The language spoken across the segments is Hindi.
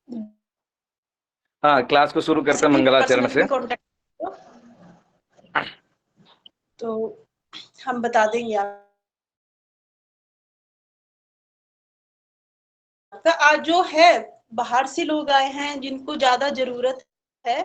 हाँ, क्लास को शुरू करते से हैं भी मंगलाचरण पर्सनली से। भी कांटेक्ट, तो हम बता देंगे आपका। आज जो है बाहर से लोग आए हैं जिनको ज्यादा जरूरत है,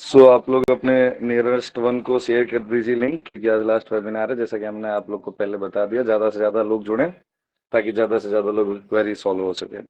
सो आप लोग अपने नियरेस्ट वन को शेयर कर दीजिए लिंक, क्योंकि आज लास्ट वेबिनार है। जैसा कि हमने आप लोग को पहले बता दिया, ज्यादा से ज्यादा लोग जुड़े ताकि ज्यादा से ज्यादा लोग क्वेरी सॉल्व हो सके।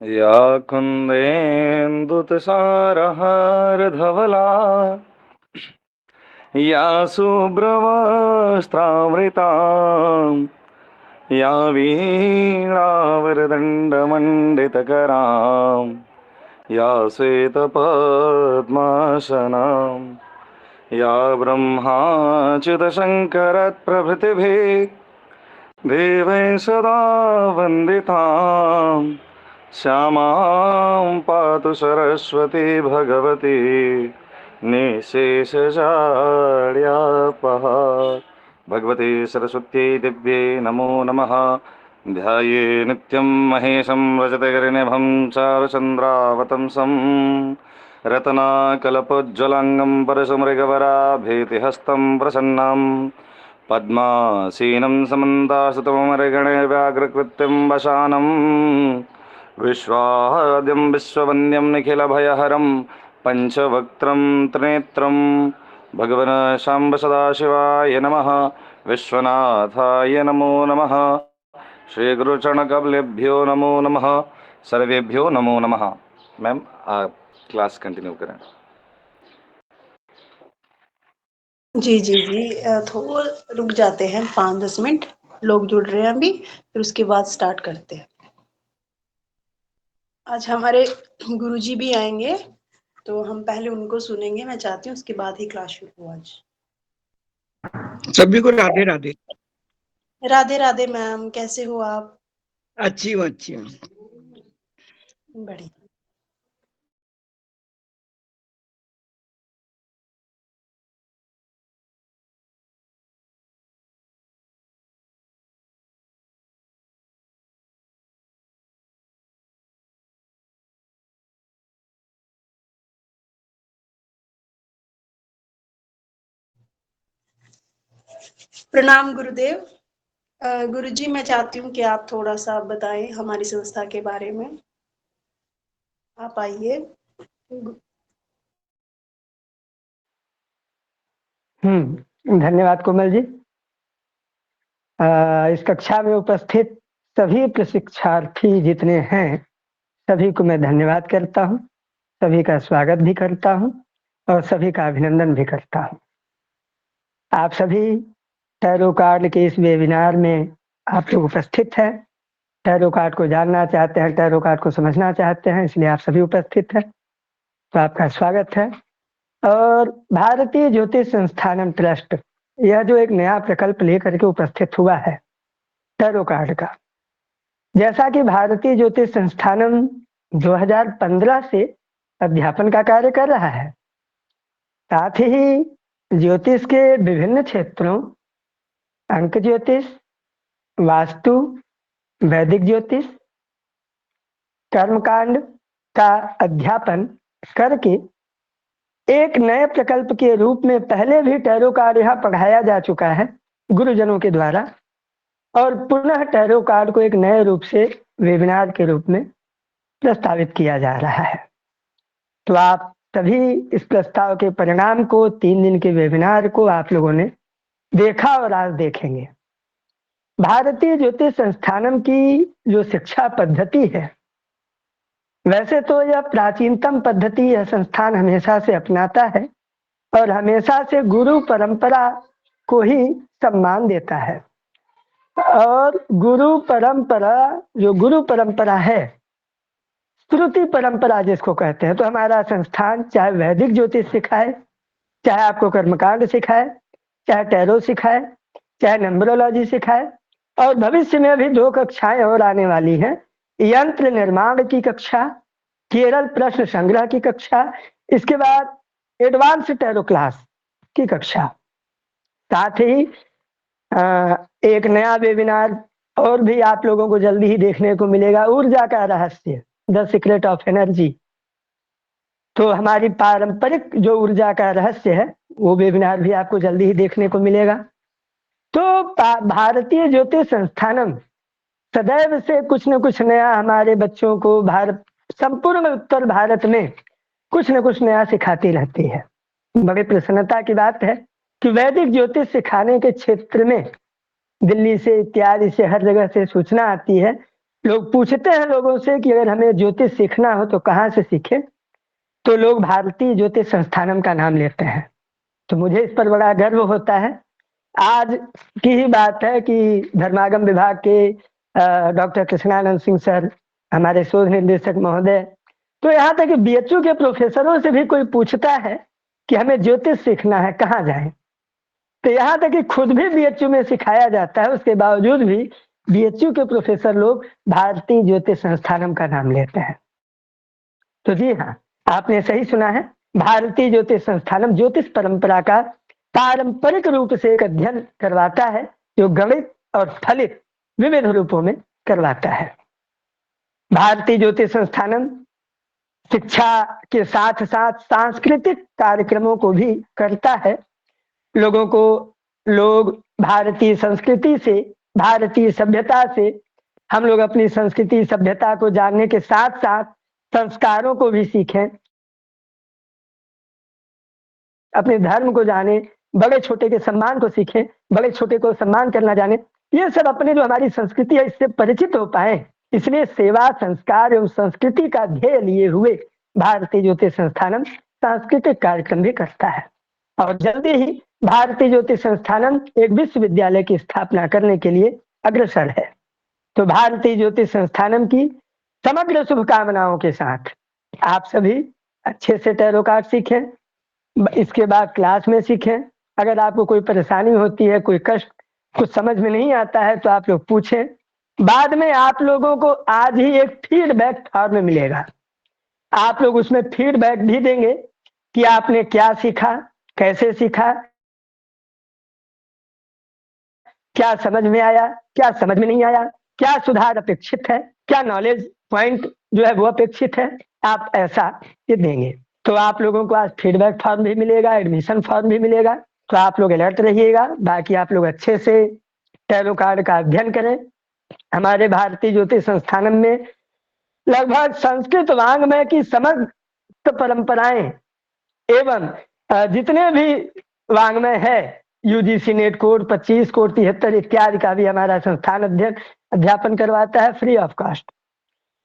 या कुन्देन्दुतुषारहारधवला या शुभ्रवस्त्रामृता या वीणावरदण्डमण्डितकरां या श्वेतपद्मासनां या ब्रह्माच्युतशङ्करप्रभृतिभिः देवैः सदा वन्दितां श्यामां पातु सरस्वती भगवती निःशेषजाड्यापहा। भगवते सरस्वत्यै दिव्ये नमो नमः। ध्याये नित्यं महेशं रजतगिरिनिभं चारुचन्द्रावतंसं रत्नाकल्पोज्ज्वलाङ्गं परशुमृगवराभीतिहस्तं प्रसन्नं पद्मासीनं समन्तासुतमरगणव्याघ्रकृत्यं वशानं विश्वाद्यं विश्ववन्द्यं निखिलभयहरं पञ्चवक्त्रं त्रिनेत्रं भगवन् शाम्ब सदाशिवाय नमः। विश्वनाथाय नमो नमः। श्री गुरुचरणकमलेभ्यो नमो नमः। सर्वेभ्यो नमो नमः। मैम आप क्लास कंटिन्यू करें। जी जी जी, थोड़ा रुक जाते हैं, 5-10 मिनट। लोग जुड़ रहे हैं अभी, फिर उसके बाद स्टार्ट करते हैं। आज हमारे गुरुजी भी आएंगे, तो हम पहले उनको सुनेंगे। मैं चाहती हूँ उसके बाद ही क्लास शुरू हो आज। सभी को राधे राधे। राधे राधे मैम, कैसे हो आप? अच्छी हूँ, अच्छी हूँ। बढ़िया। प्रणाम गुरुदेव। गुरुजी, मैं चाहती हूँ कि आप थोड़ा सा बताएं हमारी संस्था के बारे में। आप आइए। धन्यवाद कोमल जी। इस कक्षा में उपस्थित सभी प्रशिक्षार्थी जितने हैं, सभी को मैं धन्यवाद करता हूँ, सभी का स्वागत भी करता हूँ और सभी का अभिनंदन भी करता हूँ। आप सभी टैरो कार्ड के इस वेबिनार में आप लोग उपस्थित हैं। टैरो कार्ड को जानना चाहते हैं, टैरो कार्ड को समझना चाहते हैं, इसलिए आप सभी उपस्थित हैं, तो आपका स्वागत है। और भारतीय ज्योतिष संस्थानम ट्रस्ट यह जो एक नया प्रकल्प लेकर के उपस्थित हुआ है टैरो कार्ड का, जैसा कि भारतीय ज्योतिष संस्थानम 2015 से अध्यापन का कार्य कर रहा है, साथ ही ज्योतिष के विभिन्न क्षेत्रों अंक ज्योतिष, वास्तु, वैदिक ज्योतिष, कर्मकांड का अध्यापन करके एक नए प्रकल्प के रूप में पहले भी टैरो कार्ड यहाँ पढ़ाया जा चुका है गुरुजनों के द्वारा, और पुनः टैरो कार्ड को एक नए रूप से वेबिनार के रूप में प्रस्तावित किया जा रहा है। तो आप सभी इस प्रस्ताव के परिणाम को, 3 दिन के वेबिनार को आप लोगों ने देखा और आज देखेंगे। भारतीय ज्योतिष संस्थानम की जो शिक्षा पद्धति है, वैसे तो यह प्राचीनतम पद्धति यह संस्थान हमेशा से अपनाता है और हमेशा से गुरु परंपरा को ही सम्मान देता है। और गुरु परंपरा है, श्रुति परंपरा जिसको कहते हैं, तो हमारा संस्थान चाहे वैदिक ज्योतिष सिखाए, चाहे आपको कर्मकांड सिखाए, चाहे टैरो सिखाए, चाहे नंबरोलॉजी सिखाए, और भविष्य में भी 2 कक्षाएं और आने वाली हैं, यंत्र निर्माण की कक्षा, केरल प्रश्न संग्रह की कक्षा, इसके बाद एडवांस टैरो क्लास की कक्षा, साथ ही एक नया वेबिनार और भी आप लोगों को जल्दी ही देखने को मिलेगा, ऊर्जा का रहस्य, द सीक्रेट ऑफ एनर्जी। तो हमारी पारंपरिक जो ऊर्जा का रहस्य है वो वेबिनार भी आपको जल्दी ही देखने को मिलेगा। तो भारतीय ज्योतिष संस्थानम सदैव से कुछ न कुछ नया हमारे बच्चों को संपूर्ण उत्तर भारत में कुछ न कुछ नया सिखाती रहती है। बड़ी प्रसन्नता की बात है कि वैदिक ज्योतिष सिखाने के क्षेत्र में दिल्ली से इत्यादि से हर जगह से सूचना आती है। लोग पूछते हैं लोगों से कि अगर हमें ज्योतिष सीखना हो तो कहाँ से सीखें, तो लोग भारतीय ज्योतिष संस्थानम का नाम लेते हैं। तो मुझे इस पर बड़ा गर्व होता है। आज की ही बात है कि धर्मागम विभाग के डॉक्टर कृष्णानंद सिंह सर, हमारे शोध निर्देशक महोदय, तो यहाँ तक कि बीएचयू के प्रोफेसरों से भी कोई पूछता है कि हमें ज्योतिष सीखना है, कहाँ जाएं, तो यहाँ तक कि खुद भी बीएचयू में सिखाया जाता है, उसके बावजूद भी बीएचयू के प्रोफेसर लोग भारतीय ज्योतिष संस्थानम का नाम लेते हैं। तो जी हाँ, आपने सही सुना है, भारतीय ज्योतिष संस्थानम ज्योतिष परंपरा का पारंपरिक रूप से एक अध्ययन करवाता है, जो गणित और फलित विविध रूपों में करवाता है। भारतीय ज्योतिष संस्थानम शिक्षा के साथ साथ सांस्कृतिक कार्यक्रमों को भी करता है। लोग भारतीय संस्कृति से, भारतीय सभ्यता से, हम लोग अपनी संस्कृति सभ्यता को जानने के साथ साथ संस्कारों को भी सीखें, अपने धर्म को जाने, बड़े छोटे के सम्मान को सीखें, बड़े छोटे को सम्मान करना जाने, ये सब अपने जो हमारी संस्कृति है इससे परिचित हो पाए। इसलिए सेवा, संस्कार एवं संस्कृति का ध्येय लिए हुए भारतीय ज्योतिष संस्थानम सांस्कृतिक कार्यक्रम भी करता है। और जल्दी ही भारतीय ज्योतिष संस्थानम एक विश्वविद्यालय की स्थापना करने के लिए अग्रसर है। तो भारतीय ज्योतिष संस्थानम की समग्र शुभकामनाओं के साथ आप सभी अच्छे से टैरो कार्ड सीखें, इसके बाद क्लास में सीखें। अगर आपको कोई परेशानी होती है, कोई कष्ट, कुछ समझ में नहीं आता है, तो आप लोग पूछें। बाद में आप लोगों को आज ही एक फीडबैक फॉर्म मिलेगा, आप लोग उसमें फीडबैक भी देंगे कि आपने क्या सीखा, कैसे सीखा, क्या समझ में आया, क्या समझ में नहीं आया, क्या सुधार अपेक्षित है, क्या नॉलेज पॉइंट जो है वो अपेक्षित है, आप ऐसा ये देंगे। तो आप लोगों को आज फीडबैक फॉर्म भी मिलेगा, एडमिशन फॉर्म भी मिलेगा। तो आप लोग अलर्ट रहिएगा। बाकी आप लोग अच्छे से टैरो कार्ड का अध्ययन करें। हमारे भारतीय ज्योतिष संस्थानम में लगभग संस्कृत वांग्मय की समस्त परंपराएं एवं जितने भी वांग्मय है, यूजीसी नेट कोड 25 कोड 73 इत्यादि का भी हमारा संस्थान अध्यापन करवाता है फ्री ऑफ कॉस्ट।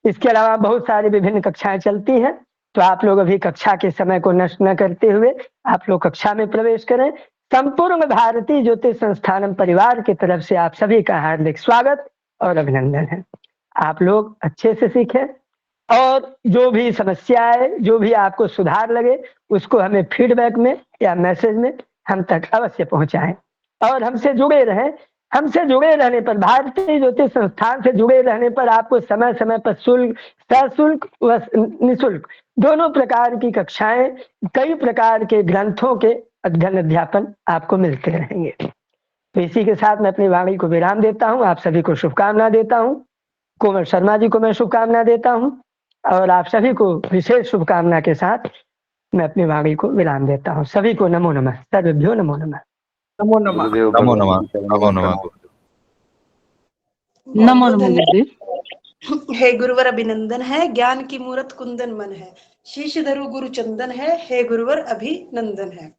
इसके अलावा बहुत सारी विभिन्न कक्षाएं चलती हैं। तो आप लोग अभी कक्षा के समय को नष्ट न करते हुए आप लोग कक्षा में प्रवेश करें, संपूर्ण भारतीय ज्योतिष संस्थानम परिवार की तरफ से आप सभी का हार्दिक स्वागत और अभिनंदन है। आप लोग अच्छे से सीखें और जो भी समस्या है, जो भी आपको सुधार लगे, उसको हमें फीडबैक में या मैसेज में हम तक अवश्य पहुंचाएं और हमसे जुड़े रहें। हमसे जुड़े रहने पर, भारतीय ज्योतिष संस्थान से जुड़े रहने पर आपको समय समय पर शुल्क, सशुल्क व निःशुल्क दोनों प्रकार की कक्षाएं, कई प्रकार के ग्रंथों के अध्ययन अध्यापन आपको मिलते रहेंगे। तो इसी के साथ मैं अपनी वाणी को विराम देता हूं। आप सभी को शुभकामना देता हूं। कोमल शर्मा जी को मैं शुभकामना देता हूं और आप सभी को विशेष शुभकामना के साथ मैं अपनी वाणी को विराम देता हूं। सभी को नमो नमः, सर्वेभ्यो नमो नमः। नमो नमः। गुरुदेव नमो भगवान नमः, की चरणों नमो में नमः। बहुत नमो बहुत नमो धन्यवाद। गुरुदेव। हे गुरुवर अभिनंदन है, ज्ञान की मूरत कुंदन मन है, शीश धरु गुरु चंदन है, हे गुरुवर अभिनंदन है।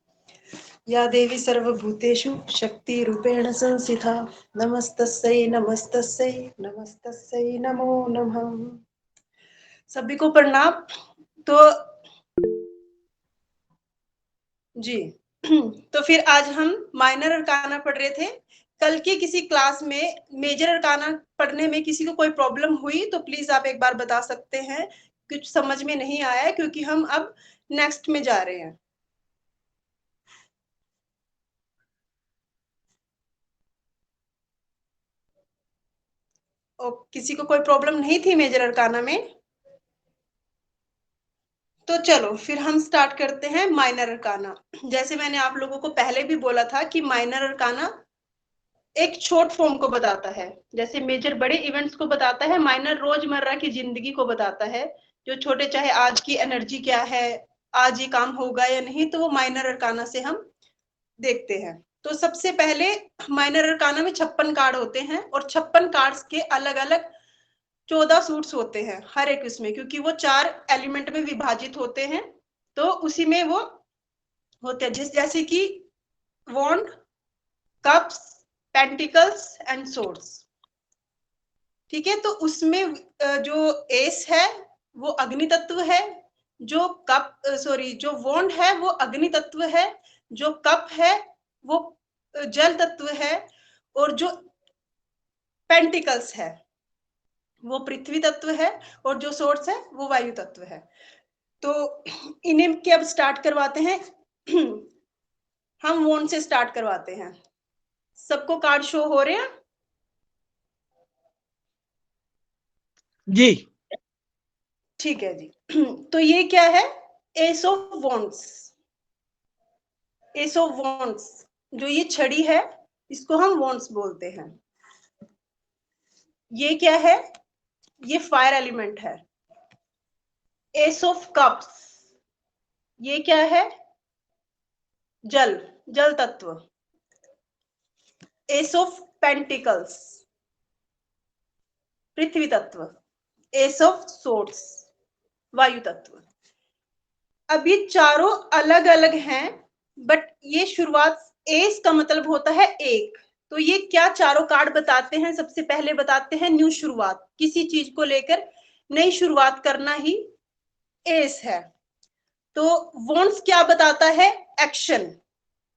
या देवी सर्वभूतेषु शक्ति रूपेण संस्थिता, नमस्तस्यै नमस्तस्यै नमस्तस्यै नमो नमः। सभी को प्रणाम। तो जी तो फिर आज हम माइनर अरकाना पढ़ रहे थे। कल के किसी क्लास में मेजर अरकाना पढ़ने में किसी को कोई प्रॉब्लम हुई तो प्लीज आप एक बार बता सकते हैं। कुछ समझ में नहीं आया है क्योंकि हम अब नेक्स्ट में जा रहे हैं। और किसी को कोई प्रॉब्लम नहीं थी मेजर अरकाना में? तो चलो फिर हम स्टार्ट करते हैं माइनर अरकाना। जैसे मैंने आप लोगों को पहले भी बोला था कि माइनर अरकाना एक शॉर्ट फॉर्म को बताता है। जैसे मेजर बड़े इवेंट्स को बताता है, माइनर रोजमर्रा की जिंदगी को बताता है। जो छोटे, चाहे आज की एनर्जी क्या है, आज ये काम होगा या नहीं, तो वो माइनर अरकाना से हम देखते हैं। तो सबसे पहले माइनर अरकाना में 56 कार्ड होते हैं और 56 कार्ड्स के अलग अलग 14 सूट्स होते हैं हर एक इसमें, क्योंकि वो 4 एलिमेंट में विभाजित होते हैं। तो उसी में वो होते हैं जैसे कि वॉन्ड, कप्स, पेंटिकल्स एंड सोर्ड्स। ठीक है, तो उसमें जो एस है वो अग्नि तत्व है, जो जो वॉन्ड है वो अग्नि तत्व है, जो कप है वो जल तत्व है, और जो पेंटिकल्स है वो पृथ्वी तत्व है, और जो सोर्स है वो वायु तत्व है। तो इन्हें के अब स्टार्ट करवाते हैं। हम वॉन्ड से स्टार्ट करवाते हैं। सबको कार्ड शो हो रहे हैं? जी ठीक है जी। तो ये क्या है? S of wands. S of wands, जो ये छड़ी है इसको हम वॉन्ड्स बोलते हैं। ये क्या है? ये फायर एलिमेंट है। एस ऑफ कप्स, ये क्या है? जल, जल तत्व। एस ऑफ पेंटिकल्स, पृथ्वी तत्व। एस ऑफ सोर्ड्स, वायु तत्व। अब ये चारों अलग अलग हैं, बट ये शुरुआत, एस का मतलब होता है एक। तो ये क्या चारों कार्ड बताते हैं? सबसे पहले बताते हैं न्यू शुरुआत, किसी चीज को लेकर नई शुरुआत करना ही एस है। तो वॉन्ट्स क्या बताता है? एक्शन,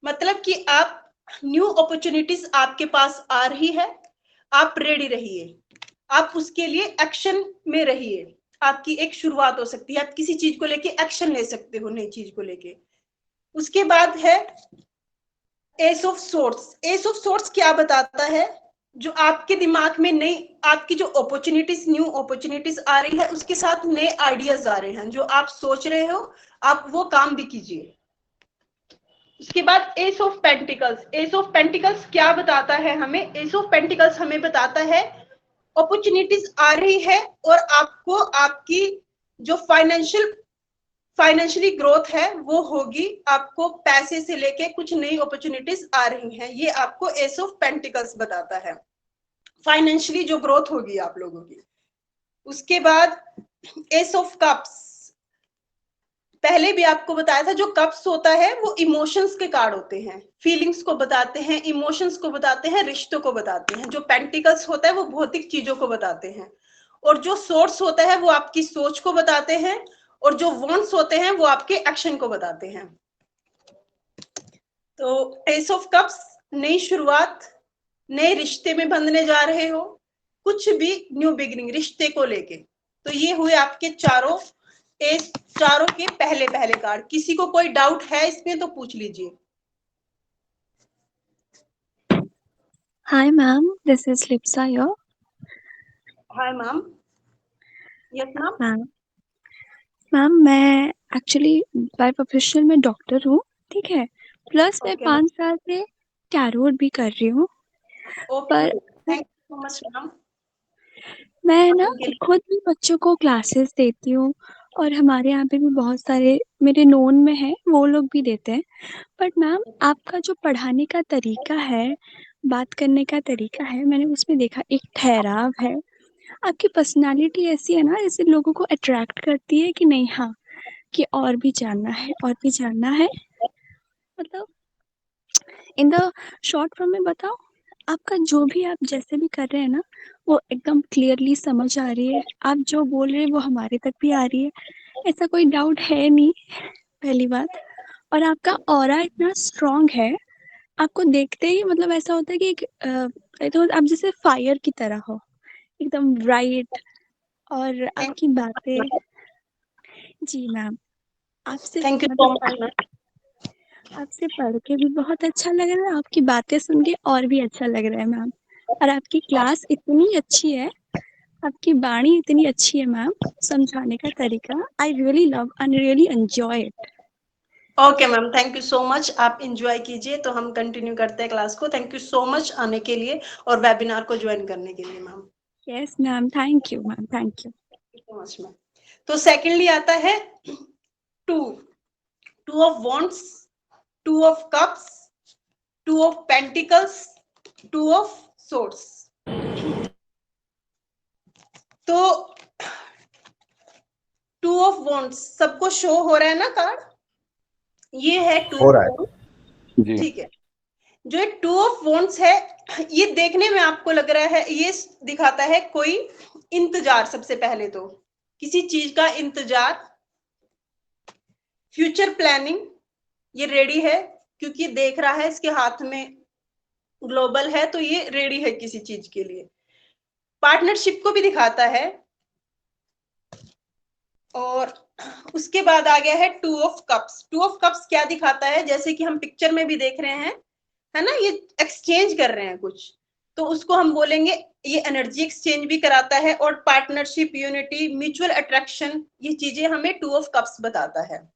मतलब कि आप न्यू अपॉर्चुनिटीज आपके पास आ रही है, आप रेडी रहिए, आप उसके लिए एक्शन में रहिए। आपकी एक शुरुआत हो सकती है, आप किसी चीज को लेके एक्शन ले सकते हो, नई चीज को लेके। उसके बाद है S of swords. S of swords क्या बताता है? जो आपके दिमाग में नई, आपकी जो अपॉर्चुनिटीज, न्यू अपॉर्चुनिटीज आ रही है, उसके साथ नए आइडियाज आ रहे हैं। जो आप सोच रहे हो आप वो काम भी कीजिए। उसके बाद S of pentacles. S of pentacles क्या बताता है हमें? एस ऑफ पेंटिकल्स हमें बताता है अपॉर्चुनिटीज आ रही है और आपको आपकी जो फाइनेंशियली ग्रोथ है वो होगी। आपको पैसे से लेके कुछ नई अपॉर्चुनिटीज आ रही हैं, ये आपको एस ऑफ पेंटिकल्स बताता है। फाइनेंशियली जो ग्रोथ होगी आप लोगों की। उसके बाद एस ऑफ कप्स, पहले भी आपको बताया था, जो कप्स होता है वो इमोशंस के कार्ड होते हैं, फीलिंग्स को बताते हैं, इमोशंस को बताते हैं, रिश्तों को बताते हैं। जो पेंटिकल्स होता है वो भौतिक चीजों को बताते हैं, और जो सोर्स होता है वो आपकी सोच को बताते हैं, और जो वॉन्ट्स होते हैं वो आपके एक्शन को बताते हैं। तो एस ऑफ कप्स, नई शुरुआत, नए रिश्ते में बंधने जा रहे हो, कुछ भी न्यू बिगिनिंग रिश्ते को लेके। तो ये हुए आपके चारों के पहले पहले कार्ड। किसी को कोई डाउट है इसमें तो पूछ लीजिए। Hi ma'am, this is Lipsa here. Hi ma'am. Yes ma'am. Ma'am ma'am मैं एक्चुअली बाय प्रोफेशनल मैं डॉक्टर हूँ, ठीक है, प्लस मैं ओके 5 साल से टैरोट भी कर रही हूँ। ओके, पर thank you so much ma'am. मैं ना उनके लिए खुद भी बच्चों को क्लासेस देती हूँ और हमारे यहाँ पे भी बहुत सारे मेरे नोन में हैं, वो लोग भी देते हैं। बट मैम आपका जो पढ़ाने का तरीका है, बात करने का तरीका है, मैंने उसमें देखा एक ठहराव है। आपकी पर्सनैलिटी ऐसी है ना, जैसे लोगों को अट्रैक्ट करती है कि नहीं, हाँ, कि और भी जानना है और भी जानना है। मतलब इन द शॉर्ट फॉर्म में बताओ, आपका जो भी आप जैसे भी कर रहे हैं ना, वो एकदम क्लियरली समझ आ रही है। आप जो बोल रहे हैं वो हमारे तक भी आ रही है, ऐसा कोई डाउट है नहीं, पहली बात। और आपका ऑरा इतना स्ट्रांग है, आपको देखते ही मतलब ऐसा होता है कि तो आप जैसे फायर की तरह हो, एकदम ब्राइट। और आपकी बातें, जी मैम, आपसे थैंक यू सो मतलब मच मैम। आपसे पढ़ के भी बहुत अच्छा लग रहा है, आपकी बातें सुन के और भी अच्छा लग रहा है मैम। और आपकी क्लास इतनी अच्छी है, आपकी वाणी इतनी अच्छी है मैम, समझाने का तरीका, I really love and really enjoy it. Okay ma'am, thank you so much. आप एंजॉय कीजिए। तो हम कंटिन्यू करते हैं क्लास को। थैंक यू सो मच आने के लिए और वेबिनार को ज्वाइन करने के लिए ma'am. Yes ma'am, thank you ma'am, thank you. So much ma'am. तो सेकेंडली आता है two of wands, two of cups, two of pentacles, two of swords. तो टू ऑफ वॉन्ड्स सबको शो हो रहा है ना कार्ड? ये है टू हो रहा ऑफ है जी। ठीक है। जो टू ऑफ वॉन्ड्स है, ये देखने में आपको लग रहा है, ये दिखाता है कोई इंतजार। सबसे पहले तो किसी चीज का इंतजार, फ्यूचर प्लानिंग, ये रेडी है क्योंकि देख रहा है इसके हाथ में ग्लोबल है, तो ये रेडी है किसी चीज के लिए। पार्टनरशिप को भी दिखाता है। और उसके बाद आ गया है two of cups. Two of cups क्या दिखाता है, जैसे कि हम पिक्चर में भी देख रहे हैं, है ना, ये एक्सचेंज कर रहे हैं कुछ, तो उसको हम बोलेंगे ये एनर्जी एक्सचेंज भी कराता है। और पार्टनरशिप, यूनिटी, म्यूचुअल अट्रैक्शन, ये चीजें हमें टू ऑफ कप्स बताता है।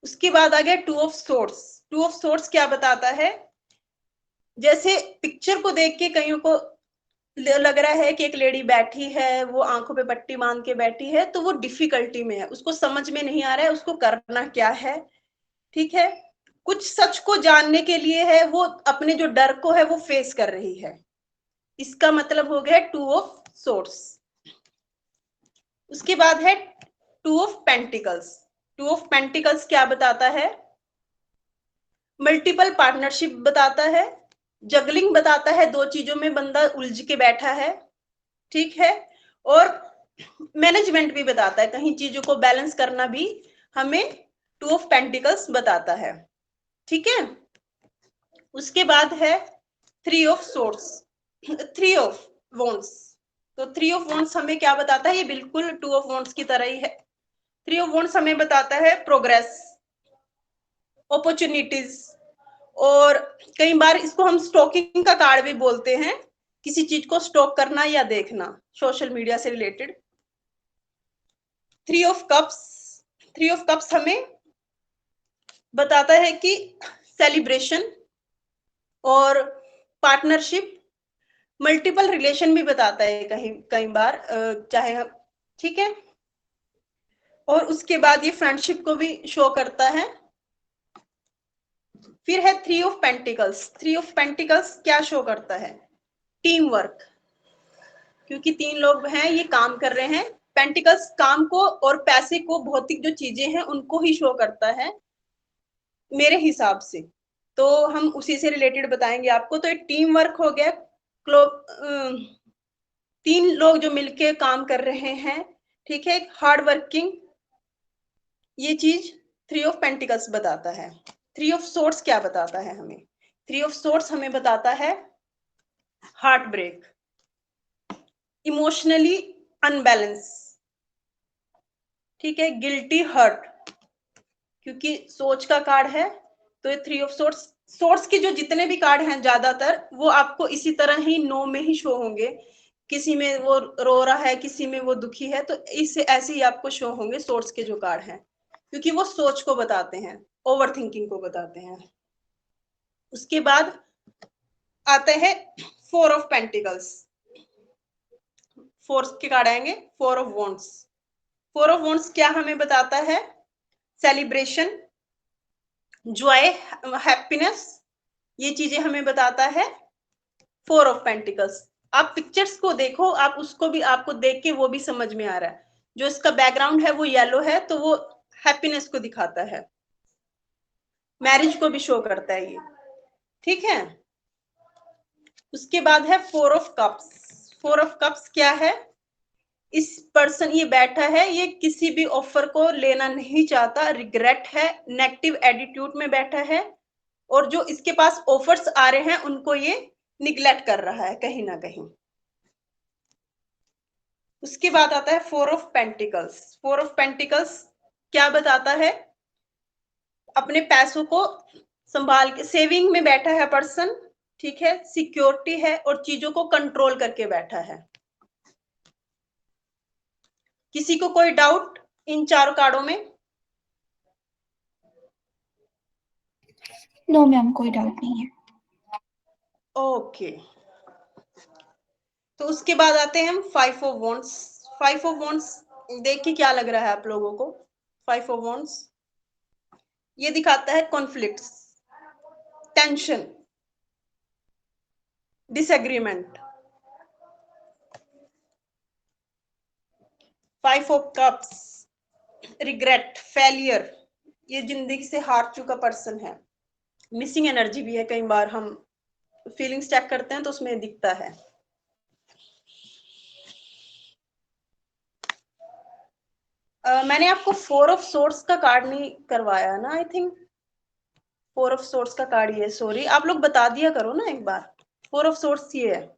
उसके बाद आ गया two of swords. Two of swords क्या बताता है, जैसे पिक्चर को देख के कईयों को लग रहा है कि एक लेडी बैठी है, वो आंखों पे पट्टी बांध के बैठी है, तो वो डिफिकल्टी में है, उसको समझ में नहीं आ रहा है उसको करना क्या है। ठीक है, कुछ सच को जानने के लिए है, वो अपने जो डर को है वो फेस कर रही है। इसका मतलब हो गया टू ऑफ सोर्ड्स। उसके बाद है two of pentacles. Two of pentacles क्या बताता है, मल्टीपल पार्टनरशिप बताता है, जगलिंग बताता है, दो चीजों में बंदा उलझ के बैठा है। ठीक है, और मैनेजमेंट भी बताता है, कहीं चीजों को बैलेंस करना भी हमें टू ऑफ पेंटिकल्स बताता है। ठीक है, उसके बाद है three of swords, three of wands. तो थ्री ऑफ वॉन्ड्स हमें क्या बताता है, ये बिल्कुल टू ऑफ वॉन्ड्स की तरह ही है। थ्री ऑफ वॉन्ड्स हमें बताता है प्रोग्रेस, अपॉर्चुनिटीज, और कई बार इसको हम स्टॉकिंग का कार्ड भी बोलते हैं, किसी चीज को स्टॉक करना या देखना सोशल मीडिया से related. Three of cups, three of cups हमें बताता है कि सेलिब्रेशन और पार्टनरशिप, मल्टीपल रिलेशन भी बताता है कहीं कई बार, चाहे हम, ठीक है। और उसके बाद ये फ्रेंडशिप को भी शो करता है। फिर है three of pentacles. Three of pentacles क्या शो करता है, टीम वर्क, क्योंकि तीन लोग हैं ये काम कर रहे हैं। पेंटिकल्स काम को और पैसे को, भौतिक जो चीजें हैं उनको ही शो करता है मेरे हिसाब से, तो हम उसी से रिलेटेड बताएंगे आपको। तो एक टीम वर्क हो गया, तीन लोग जो मिलके काम कर रहे हैं, ठीक है, हार्ड वर्किंग, ये चीज 3 ऑफ पेंटिकल्स बताता है। 3 ऑफ सोर्ड्स क्या बताता है हमें? 3 ऑफ सोर्ड्स हमें बताता है हार्ट ब्रेक, इमोशनली अनबैलेंस, ठीक है, गिल्टी हर्ट, क्योंकि सोच का कार्ड है तो ये 3 ऑफ सोर्ड्स, सोर्स के जो जितने भी कार्ड हैं ज्यादातर वो आपको इसी तरह ही नो में ही शो होंगे। किसी में वो रो रहा है, किसी में वो दुखी है, तो इससे ऐसे ही आपको शो होंगे सोर्स के जो कार्ड हैं, क्योंकि वो सोच को बताते हैं, ओवर थिंकिंग को बताते हैं। उसके बाद आते हैं 4 ऑफ पेंटिकल्स। 4 के कार्ड आएंगे 4 ऑफ वॉन्ड्स। 4 ऑफ वॉन्ड्स क्या हमें बताता है? सेलिब्रेशन, जॉय, हैप्पीनेस, ये चीजें हमें बताता है 4 ऑफ पेंटिकल्स। आप पिक्चर्स को देखो, आप उसको भी, आपको देख के वो भी समझ में आ रहा है। जो इसका बैकग्राउंड है वो येलो है तो वो हैप्पीनेस को दिखाता है, मैरिज को भी शो करता है ये, ठीक है। उसके बाद है 4 ऑफ कप्स। 4 ऑफ कप्स क्या है? इस पर्सन ये बैठा है, ये किसी भी ऑफर को लेना नहीं चाहता, रिग्रेट है, नेगेटिव एटीट्यूड में बैठा है, और जो इसके पास ऑफर्स आ रहे हैं उनको ये निग्लेक्ट कर रहा है कहीं ना कहीं। उसके बाद आता है 4 ऑफ पेंटिकल्स। 4 ऑफ पेंटिकल्स क्या बताता है? अपने पैसों को संभाल के, सेविंग में बैठा है पर्सन, ठीक है, सिक्योरिटी है और चीजों को कंट्रोल करके बैठा है। किसी को कोई डाउट इन चारों कार्डों में? नो मैम, कोई डाउट नहीं है। ओके, तो उसके बाद आते हैं हम 5 ऑफ वॉन्ड्स। 5 ऑफ वॉन्ड्स देख के क्या लग रहा है आप लोगों को? 5 ऑफ वॉन्ड्स ये दिखाता है conflicts, tension, disagreement. 5 of cups regret, failure, ये जिंदगी से हार चुका पर्सन है। मिसिंग एनर्जी भी है, कई बार हम फीलिंग्स चेक करते हैं तो उसमें दिखता है। मैंने आपको 4 ऑफ सोर्स का कार्ड नहीं करवाया ना, आई थिंक 4 ऑफ सोर्स का कार्ड ये, सॉरी, आप लोग बता दिया करो ना एक बार। 4 ऑफ सोर्स ये है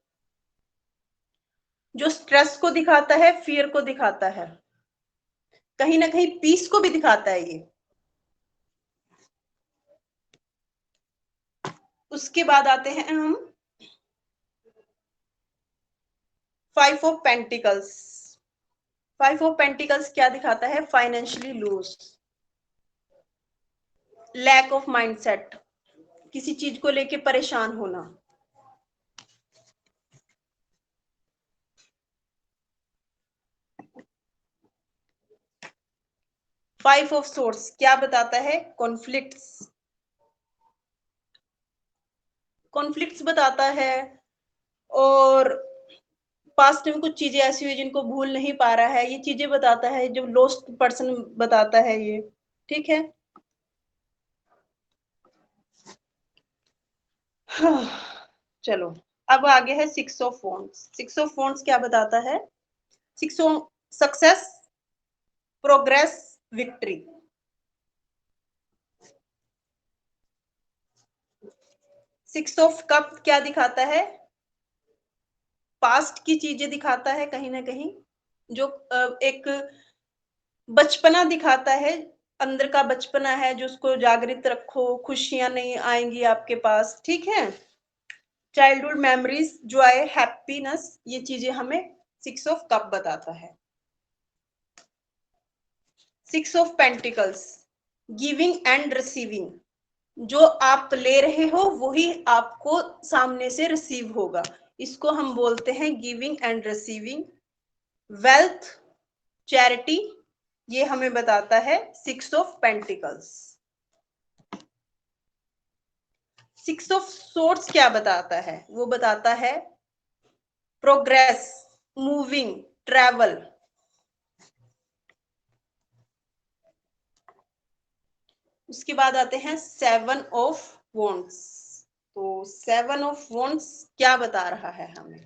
जो स्ट्रेस को दिखाता है, फियर को दिखाता है, कहीं ना कहीं पीस को भी दिखाता है ये। उसके बाद आते हैं हम 5 ऑफ पेंटिकल्स। 5 ऑफ पेंटिकल्स क्या दिखाता है? Financially loose, lack of mindset, किसी चीज को लेके परेशान होना। 5 ऑफ सोर्स क्या बताता है? कॉन्फ्लिक्ट्स, कॉन्फ्लिक्ट्स बताता है, और पास्ट में कुछ चीजें ऐसी हुई जिनको भूल नहीं पा रहा है, ये चीजें बताता है, जो लॉस्ट पर्सन बताता है ये, ठीक है। चलो, अब आगे है 6 ऑफ वॉन्ड्स। 6 ऑफ वॉन्ड्स क्या बताता है? 6 of success, progress, victory. 6 of cup क्या दिखाता है? पास्ट की चीजें दिखाता है, कहीं ना कहीं जो एक बचपना दिखाता है, अंदर का बचपना है जो उसको जागृत रखो, खुशियां नहीं आएंगी आपके पास, ठीक है। चाइल्डहुड मेमोरीज, जॉय, हैप्पीनेस, ये चीजें हमें 6 ऑफ कप बताता है। 6 of pentacles, giving and receiving, जो आप ले रहे हो वही आपको सामने से रिसीव होगा, इसको हम बोलते हैं giving and receiving. Wealth, charity, ये हमें बताता है 6 ऑफ पेंटिकल्स। 6 ऑफ सोर्ड्स क्या बताता है? वो बताता है प्रोग्रेस, मूविंग, ट्रैवल। उसके बाद आते हैं 7 ऑफ वॉन्ड्स। तो 7 ऑफ वॉन्ड्स क्या बता रहा है हमें?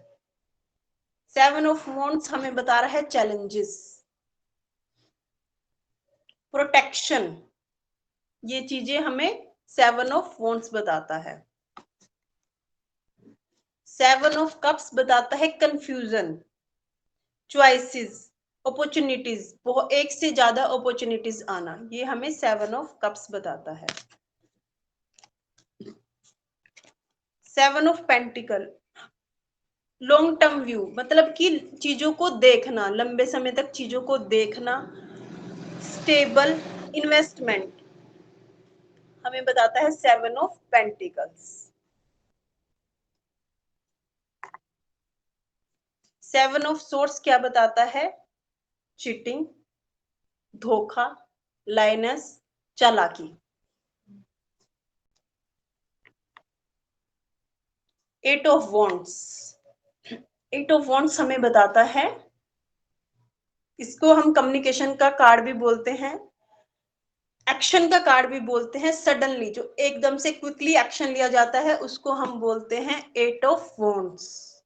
7 ऑफ वॉन्ड्स हमें बता रहा है चैलेंजेस, प्रोटेक्शन, ये चीजें हमें 7 ऑफ वॉन्ड्स बताता है। 7 ऑफ कप्स बताता है कंफ्यूजन, चॉइसेस, अपॉर्चुनिटीज, एक से ज्यादा अपॉर्चुनिटीज आना, ये हमें 7 ऑफ कप्स बताता है। 7 of pentacle, long term view, मतलब कि चीजों को देखना, लंबे समय तक चीजों को देखना, स्टेबल इन्वेस्टमेंट हमें बताता है 7 ऑफ पेंटिकल्स। 7 ऑफ सोर्स क्या बताता है? चीटिंग, धोखा, लाइनस, चालाकी। 8 ऑफ वॉन्ड्स, 8 ऑफ वॉन्ड्स हमें बताता है, इसको हम कम्युनिकेशन का कार्ड भी बोलते हैं, एक्शन का कार्ड भी बोलते हैं। सडनली जो एकदम से क्विकली एक्शन लिया जाता है उसको हम बोलते हैं 8 ऑफ वॉन्ड्स।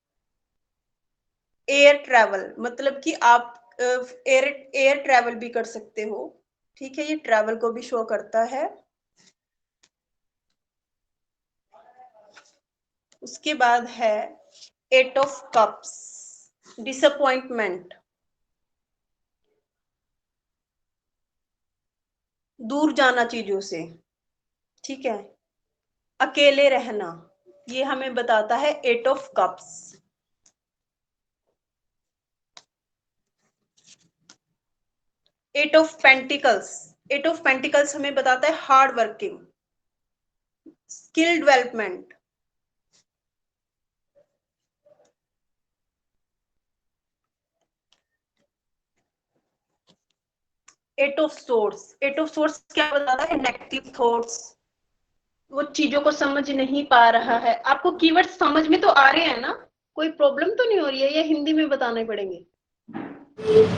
एयर ट्रैवल, मतलब कि आप एयर ट्रैवल भी कर सकते हो, ठीक है, ये ट्रैवल को भी शो करता है। उसके बाद है 8 ऑफ कप्स, डिसअपॉइंटमेंट, दूर जाना चीजों से, ठीक है, अकेले रहना, ये हमें बताता है 8 of cups. 8 of pentacles, 8 of pentacles हमें बताता है hard working, skill development, eight of swords, eight of swords क्या बताता है? नेगेटिव थॉट्स, वो चीजों को समझ नहीं पा रहा है। आपको कीवर्ड समझ में तो आ रहे हैं ना? कोई प्रॉब्लम तो नहीं हो रही है, या हिंदी में बताने पड़ेंगे?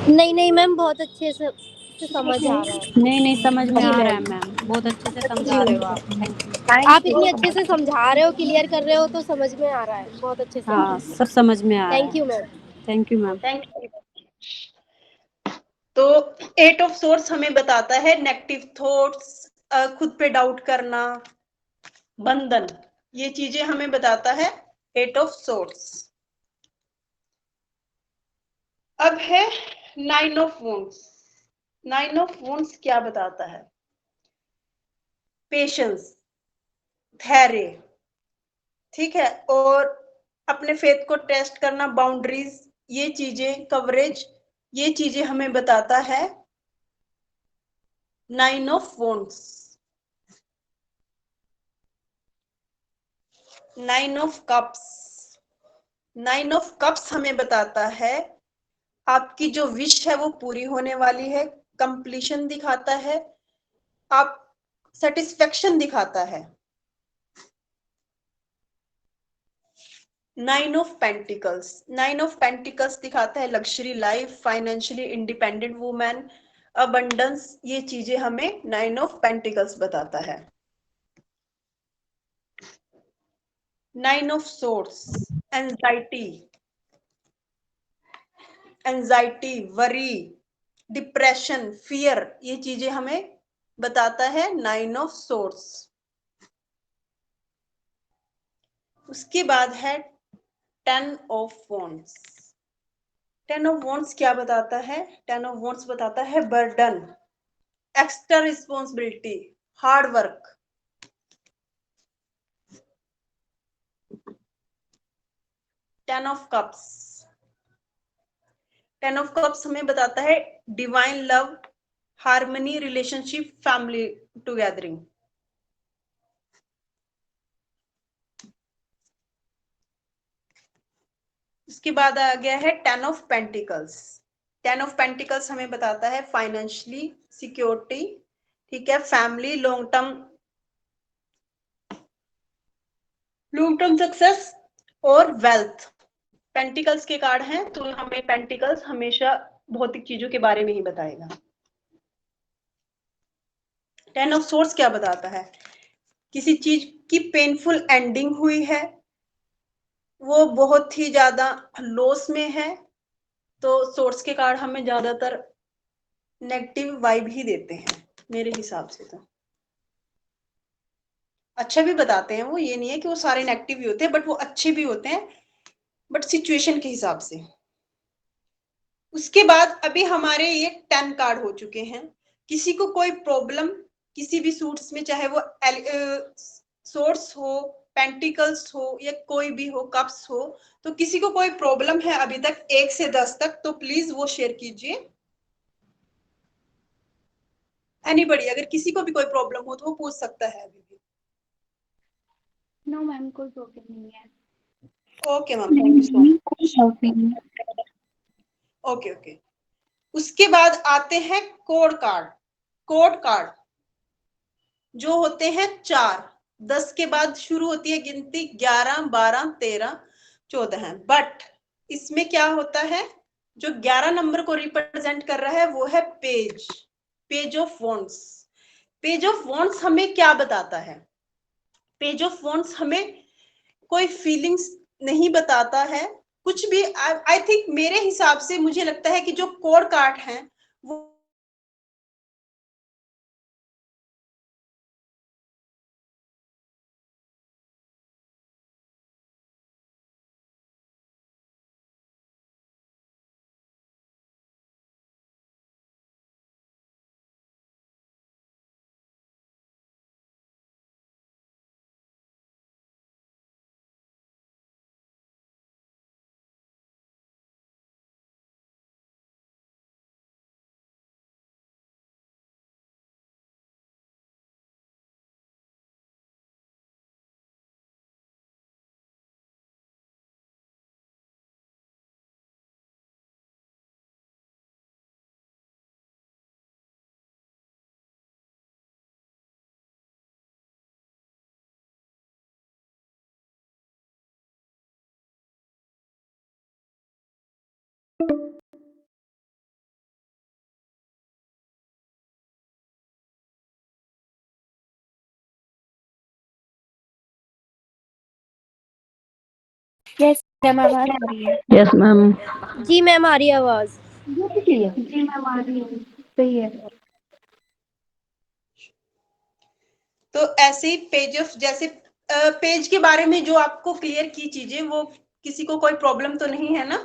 नहीं नहीं मैम, बहुत अच्छे से समझ आ रहा है। नहीं समझ में जी आ मैम। रहा है मैम, बहुत अच्छे से समझा रहे हो आप। Thank you. आप इतने अच्छे से समझा रहे हो, क्लियर कर रहे हो, तो समझ में आ रहा है बहुत अच्छे से। हाँ, सब समझ में आ रहा थैंक यू है। Ma'am. Thank you ma'am. Thank you. तो 8 ऑफ सोर्स हमें बताता है नेगेटिव थॉट्स, खुद पे डाउट करना, बंधन, ये चीजें हमें बताता है 8 ऑफ सोर्स। अब है 9 ऑफ वॉन्ड्स। 9 ऑफ वॉन्ड्स क्या बताता है? पेशेंस, धैर्य, ठीक है, और अपने फेथ को टेस्ट करना, बाउंड्रीज, ये चीजें, कवरेज, ये चीजें हमें बताता है 9 of wands. 9 of cups, 9 of cups हमें बताता है आपकी जो विश है वो पूरी होने वाली है, कंप्लीशन दिखाता है, आप सेटिस्फेक्शन दिखाता है। 9 ऑफ पेंटिकल्स, 9 ऑफ पेंटिकल्स दिखाता है luxury life, financially independent women, abundance, ये चीजें हमें 9 ऑफ पेंटिकल्स बताता है। 9 of source, anxiety, anxiety, worry, depression, fear, ये चीजें हमें बताता है 9 ऑफ सोर्स। उसके बाद है 10 ऑफ वॉन्ड्स। 10 ऑफ वॉन्ड्स क्या बताता है? 10 ऑफ वॉन्ड्स बताता है burden, extra responsibility, hard work. 10 of cups, 10 of cups हमें बताता है divine love, harmony, relationship, family togethering. उसके बाद आ गया है 10 ऑफ पेंटिकल्स। 10 ऑफ पेंटिकल्स हमें बताता है फाइनेंशियली सिक्योरिटी, ठीक है, फैमिली, लॉन्ग टर्म सक्सेस और वेल्थ। पेंटिकल्स के कार्ड हैं तो हमें पेंटिकल्स हमेशा भौतिक चीजों के बारे में ही बताएगा। 10 ऑफ सोर्स क्या बताता है? किसी चीज की पेनफुल एंडिंग हुई है, वो बहुत ही ज्यादा लॉस में है, तो सोर्स के कार्ड हमें ज्यादातर नेगेटिव वाइब ही देते हैं मेरे हिसाब से। तो अच्छा भी बताते हैं वो, ये नहीं है कि वो सारे नेगेटिव भी होते हैं, बट वो अच्छे भी होते हैं, बट सिचुएशन के हिसाब से। उसके बाद अभी हमारे ये 10 कार्ड हो चुके हैं। किसी को कोई प्रॉब्लम किसी भी सूट्स में, चाहे वो सोर्स हो, पेंटिकल्स हो, या कोई भी हो, कप्स हो, तो किसी को कोई प्रॉब्लम है अभी तक 1 से 10 तक, तो प्लीज वो शेयर कीजिए। एनीबॉडी, अगर किसी को भी कोई प्रॉब्लम हो तो वो पूछ सकता है अभी भी। नो मैम, कोई प्रॉब्लम नहीं है। Okay ma'am, thank you so much. कोई डाउट नहीं है। Okay okay. उसके बाद आते हैं कोड कार्ड। कोड कार्ड जो होते हैं 4, 10 के बाद शुरू होती है गिनती, 11, 12, 13, 14 है। बट इसमें क्या होता है, जो 11 नंबर को रिप्रेजेंट कर रहा है वो है page, page of wands. Page of wands हमें क्या बताता है? पेज ऑफ वॉन्ड्स हमें कोई फीलिंग्स नहीं बताता है, कुछ भी। आई थिंक, मेरे हिसाब से मुझे लगता है कि जो कोड कार्ड है वो यस मैम, आवाज आ रही है। Yes ma'am. जी मैम, आ रही है आवाज। जी मैम, आ रही है। सही है। तो ऐसे ही पेज ऑफ, जैसे पेज के बारे में जो आपको क्लियर की चीजें, वो किसी को कोई प्रॉब्लम तो नहीं है ना?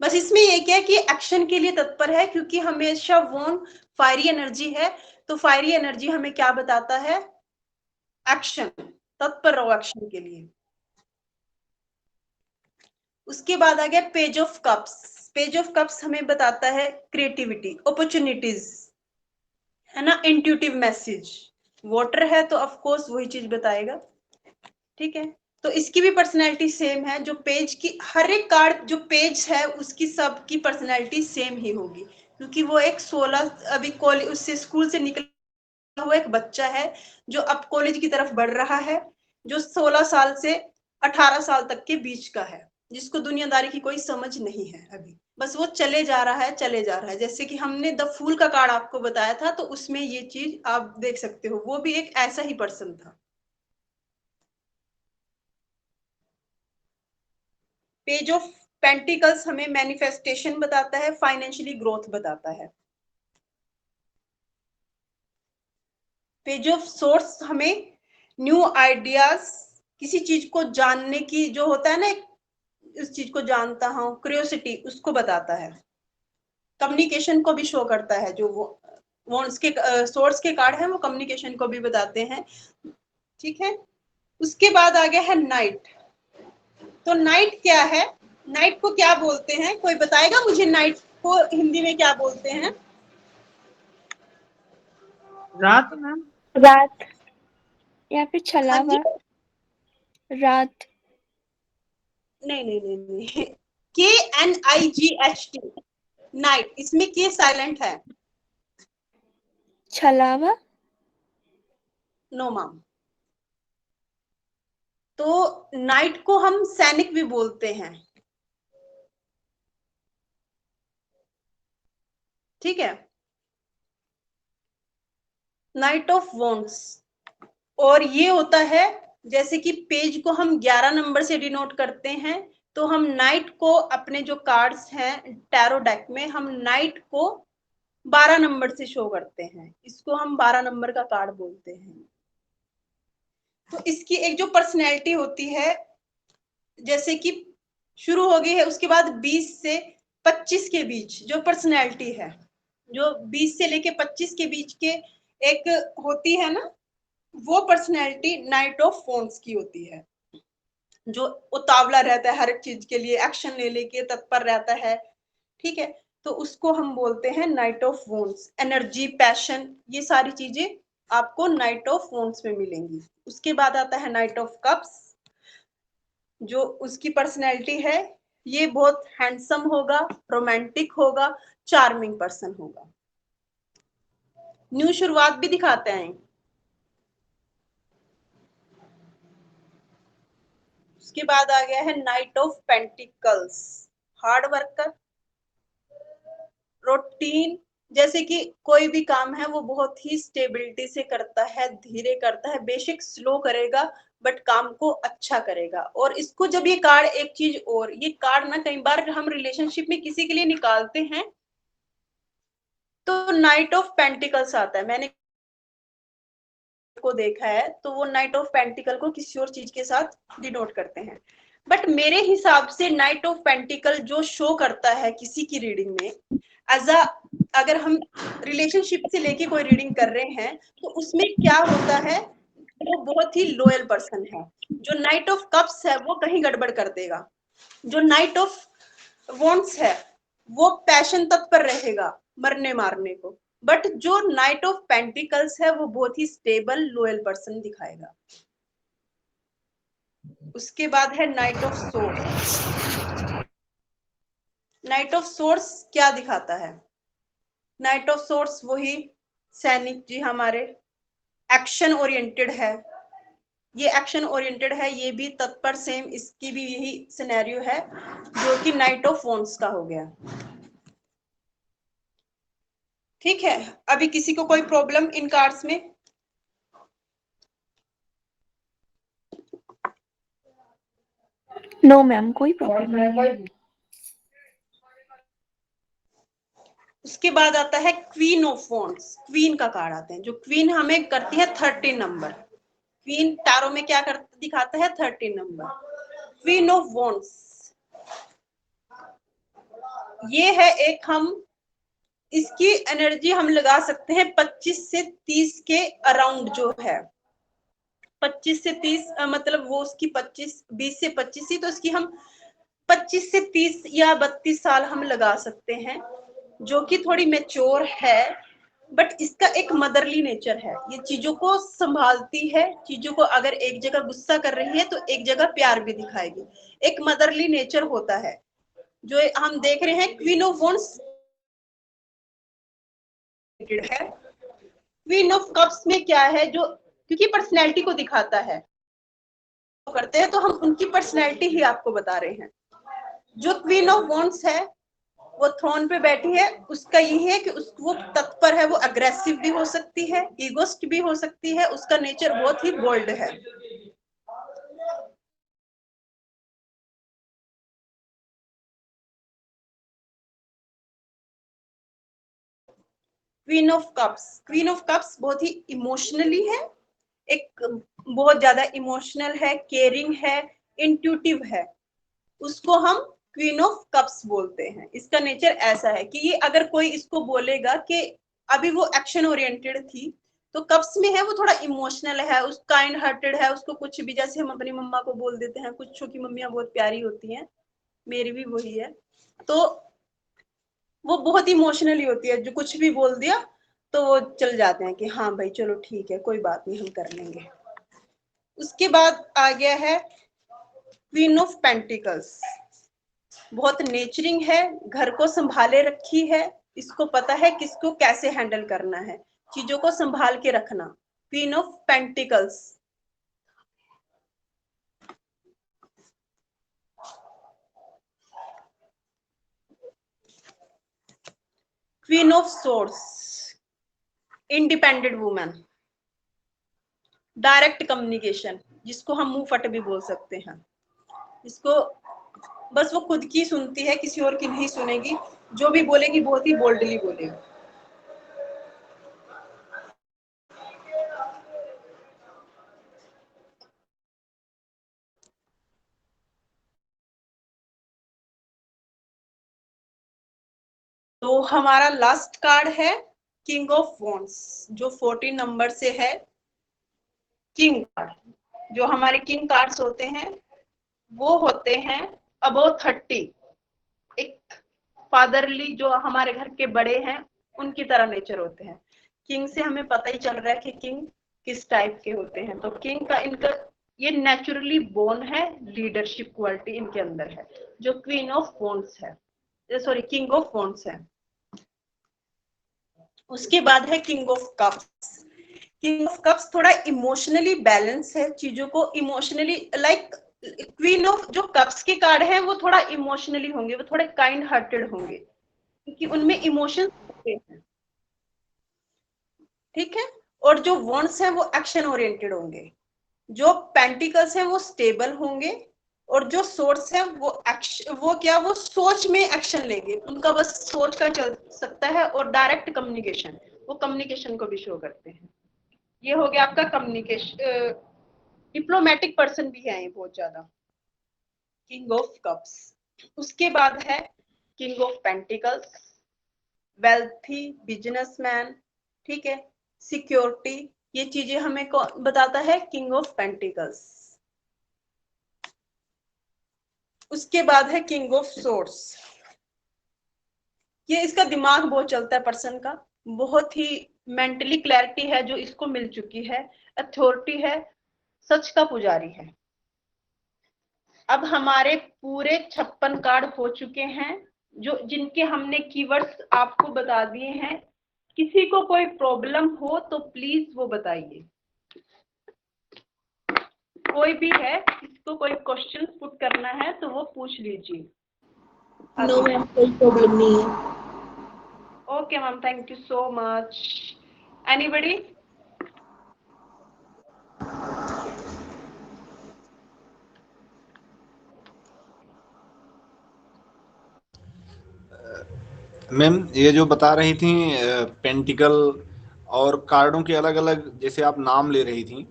बस इसमें ये क्या है कि एक्शन के लिए तत्पर है, क्योंकि हमेशा वोन फायरी एनर्जी है, तो फायरी एनर्जी हमें क्या बताता है? एक्शन, तत्पर रहो एक्शन के लिए। उसके बाद आ गया page of cups. Page of cups हमें बताता है क्रिएटिविटी, अपॉर्चुनिटीज, है ना, इंट्यूटिव मैसेज। वाटर है तो ऑफ कोर्स वही चीज बताएगा। ठीक है, तो इसकी भी पर्सनैलिटी सेम है। जो पेज की हर एक कार्ड, जो पेज है उसकी सबकी पर्सनैलिटी सेम ही होगी, क्योंकि वो एक 16 अभी कॉलेज उससे स्कूल से निकला हुआ एक बच्चा है, जो अब कॉलेज की तरफ बढ़ रहा है, जो 16 साल से 18 साल तक के बीच का है, जिसको दुनियादारी की कोई समझ नहीं है अभी, बस वो चले जा रहा है, चले जा रहा है। जैसे कि हमने द फूल का कार्ड आपको बताया था, तो उसमें ये चीज आप देख सकते हो, वो भी एक ऐसा ही पर्सन था। पेज ऑफ पेंटिकल्स हमें मैनिफेस्टेशन बताता है, फाइनेंशियली ग्रोथ बताता है। पेज ऑफ सोर्स हमें न्यू आइडियाज, किसी चीज को जानने की जो होता है ना, इस चीज को जानता हूं, क्यूरियोसिटी, उसको बताता है। कम्युनिकेशन को भी शो करता है, जो वो उसके सोर्स के कार्ड है, वो कम्युनिकेशन को भी बताते हैं। ठीक है, उसके बाद आ गया है नाइट। तो नाइट क्या है? नाइट को क्या बोलते हैं? कोई बताएगा मुझे नाइट को हिंदी में क्या बोलते हैं? रात मैम। रात या फिर हाँ जी, छलावा। रात। नहीं नहीं नहीं नहीं, KNIGHT, नाइट, इसमें के साइलेंट है। छलावा। No ma'am. तो नाइट को हम सैनिक भी बोलते हैं। ठीक है, नाइट ऑफ वॉन्ड्स। और ये होता है, जैसे कि पेज को हम 11 नंबर से डिनोट करते हैं, तो हम नाइट को अपने जो कार्ड्स हैं टैरो डेक में, हम नाइट को 12 नंबर से शो करते हैं, इसको हम 12 नंबर का कार्ड बोलते हैं। तो इसकी एक जो पर्सनैलिटी होती है, जैसे कि शुरू हो गई है, उसके बाद 20 से 25 के बीच जो पर्सनैलिटी है, जो 20 से लेके 25 के बीच के एक होती है ना, वो पर्सनैलिटी नाइट ऑफ फोन्स की होती है, जो उतावला रहता है, हर एक चीज के लिए एक्शन ले लेके तत्पर रहता है, ठीक है। तो उसको हम बोलते हैं नाइट ऑफ वोन्स। एनर्जी, पैशन, ये सारी चीजें आपको नाइट ऑफ वोन्स में मिलेंगी। उसके बाद आता है नाइट ऑफ कप्स, जो उसकी पर्सनैलिटी है, ये बहुत हैंडसम होगा, रोमांटिक होगा, चार्मिंग पर्सन होगा, न्यू शुरुआत भी दिखाते हैं। उसके बाद आ गया है night of pentacles, hard worker, routine, जैसे कि कोई भी काम है वो बहुत ही स्टेबिलिटी से करता है, धीरे करता है, बेशक स्लो करेगा बट काम को अच्छा करेगा। और इसको जब ये कार्ड, एक चीज और, ये कार्ड ना कई बार हम रिलेशनशिप में किसी के लिए निकालते हैं तो नाइट ऑफ पेंटिकल्स आता है, मैंने को देखा है, तो वो नाइट ऑफ पेंटिकल को किसी और चीज के साथ डिनोट करते हैं। बट मेरे हिसाब से नाइट ऑफ पेंटिकल जो शो करता है किसी की रीडिंग में, एज अ, अगर हम रिलेशनशिप से लेके कोई रीडिंग कर रहे हैं तो उसमें क्या होता है, वो बहुत ही लॉयल पर्सन है। जो नाइट ऑफ कप्स है वो कहीं गड़बड़ कर देगा, जो नाइट ऑफ वॉन्ट्स है वो पैशन तत्पर रहेगा मरने मारने को, बट जो नाइट ऑफ पेंटिकल्स है वो बहुत ही स्टेबल लॉयल पर्सन दिखाएगा। उसके बाद है night of source. Night of swords क्या दिखाता है? नाइट ऑफ सोर्स वही सैनिक जी हमारे, एक्शन ओरिएंटेड है, ये एक्शन ओरिएंटेड है, ये भी तत्पर, सेम इसकी भी यही सिनेरियो है जो कि नाइट ऑफ वॉन्ट्स का हो गया। ठीक है, अभी किसी को कोई प्रॉब्लम इन कार्ड्स में? नो मैम, कोई प्रॉब्लम नहीं है। उसके बाद आता है क्वीन ऑफ वॉन्ट्स, क्वीन का कार्ड आते हैं, जो क्वीन हमें करती है 13 नंबर। क्वीन टैरो में क्या कर दिखाता है? 13 नंबर। क्वीन ऑफ वॉन्ट्स ये है एक, हम इसकी एनर्जी हम लगा सकते हैं 25 से 30 के अराउंड जो है, 25 से 30 मतलब वो उसकी 20 से 25 ही, तो इसकी हम 25 से 30 या 32 साल हम लगा सकते हैं, जो कि थोड़ी मैच्योर है, बट इसका एक मदरली नेचर है, ये चीजों को संभालती है, चीजों को अगर एक जगह गुस्सा कर रही है तो एक जगह प्यार भी दिखाएगी, एक मदरली नेचर होता है जो हम देख रहे हैं। क्वीन ऑफ वॉन्ट्स है, क्वीन ऑफ कप्स में क्या है, जो क्योंकि पर्सनैलिटी को दिखाता है करते हैं, तो हम उनकी पर्सनैलिटी ही आपको बता रहे हैं। जो क्वीन ऑफ वॉन्ट्स है वो थ्रोन पे बैठी है, उसका यही है कि वो तत्पर है, वो अग्रेसिव भी हो सकती है, ईगोस्ट भी हो सकती है, उसका नेचर बहुत ही बोल्ड है। Queen of cups, queen of cups बहुत ही इमोशनली है, एक बहुत ज्यादा इमोशनल है, केयरिंग है, इंट्यूटिव है, उसको हम क्वीन ऑफ कप्स बोलते हैं। इसका नेचर ऐसा है कि ये अगर कोई इसको बोलेगा कि अभी वो एक्शन ओरिएंटेड थी, तो कप्स में है वो थोड़ा इमोशनल है, उस काइंड हार्टेड है, उसको कुछ भी, जैसे हम अपनी मम्मा को बोल देते हैं, कुछ की मम्मियां बहुत प्यारी होती हैं, मेरी भी वही है, तो वो बहुत इमोशनली होती है, जो कुछ भी बोल दिया तो वो चल जाते हैं कि हाँ भाई चलो ठीक है, कोई बात नहीं, हम कर लेंगे। उसके बाद आ गया है क्वीन ऑफ पेंटिकल्स, बहुत नेचरिंग है, घर को संभाले रखी है, इसको पता है किसको कैसे हैंडल करना है, चीजों को संभाल के रखना। Queen of pentacles. Queen of source, independent women, direct communication, जिसको हम मुंह फट भी बोल सकते हैं, इसको बस वो खुद की सुनती है, किसी और की नहीं सुनेगी, जो भी बोलेगी बहुत ही बोल्डली बोलेगी। तो हमारा लास्ट कार्ड है किंग ऑफ वॉन्ड्स, जो 14 नंबर से है किंग कार्ड। जो हमारे किंग कार्ड्स होते हैं वो होते हैं अबव 30, एक फादरली, जो हमारे घर के बड़े हैं उनकी तरह नेचर होते हैं। किंग से हमें पता ही चल रहा है कि किंग किस टाइप के होते हैं। तो किंग का इनका ये नेचुरली बोर्न है, लीडरशिप क्वालिटी इनके अंदर है। जो क्वीन ऑफ वॉन्ड्स है, सॉरी किंग ऑफ वॉन्ड्स है। उसके बाद है king of cups. King of cups थोड़ा इमोशनली बैलेंस है, चीजों को इमोशनली लाइक क्वीन ऑफ जो कप्स के कार्ड हैं वो थोड़ा इमोशनली होंगे, वो थोड़े काइंड हार्टेड होंगे क्योंकि उनमें इमोशंस होते हैं, ठीक है। और जो वॉन्ड्स हैं वो एक्शन ओरिएंटेड होंगे। जो पेंटिकल्स हैं वो स्टेबल होंगे, और जो सोर्स है वो सोच में एक्शन लेंगे, उनका बस सोच का चल सकता है। और डायरेक्ट कम्युनिकेशन, वो कम्युनिकेशन को भी शो करते हैं। ये हो गया आपका कम्युनिकेशन, डिप्लोमेटिक पर्सन भी है ये बहुत ज्यादा, किंग ऑफ कप्स। उसके बाद है king of pentacles, wealthy businessman, ठीक है, सिक्योरिटी, ये चीजें हमें बताता है किंग ऑफ पेंटिकल्स। उसके बाद है किंग ऑफ सोर्ड्स। ये इसका दिमाग बहुत चलता है पर्सन का, बहुत ही मेंटली क्लैरिटी है जो इसको मिल चुकी है, अथॉरिटी है, सच का पुजारी है। अब हमारे पूरे 56 कार्ड हो चुके हैं, जो जिनके हमने कीवर्ड्स आपको बता दिए हैं। किसी को कोई प्रॉब्लम हो तो प्लीज वो बताइए। कोई भी है, इसको कोई क्वेश्चन पुट करना है तो वो पूछ लीजिए। नो मैम, कोई प्रॉब्लम नहीं है। Okay ma'am, thank you so much. Anybody? Ma'am ये जो बता रही थी पेंटिकल और कार्डों के अलग अलग जैसे आप नाम ले रही थी,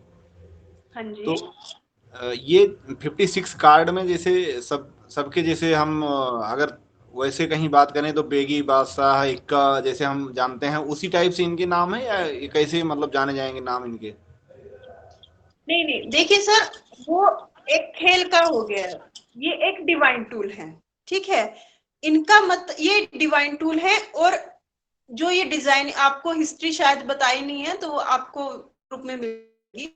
हाँ जी। तो ये 56 कार्ड में जैसे सबके जैसे हम अगर वैसे कहीं बात करें तो बेगी, बादशाह, इक्का जैसे हम जानते हैं उसी टाइप से इनके नाम है, या ये कैसे मतलब जाने जाएंगे नाम इनके? नहीं नहीं, देखिए सर, वो एक खेल का हो गया, ये एक डिवाइन टूल है, ठीक है। इनका मत ये डिवाइन टूल है, और जो ये डिजाइन आपको हिस्ट्री शायद बताई नहीं है तो वो आपको ग्रुप में मिलेगी।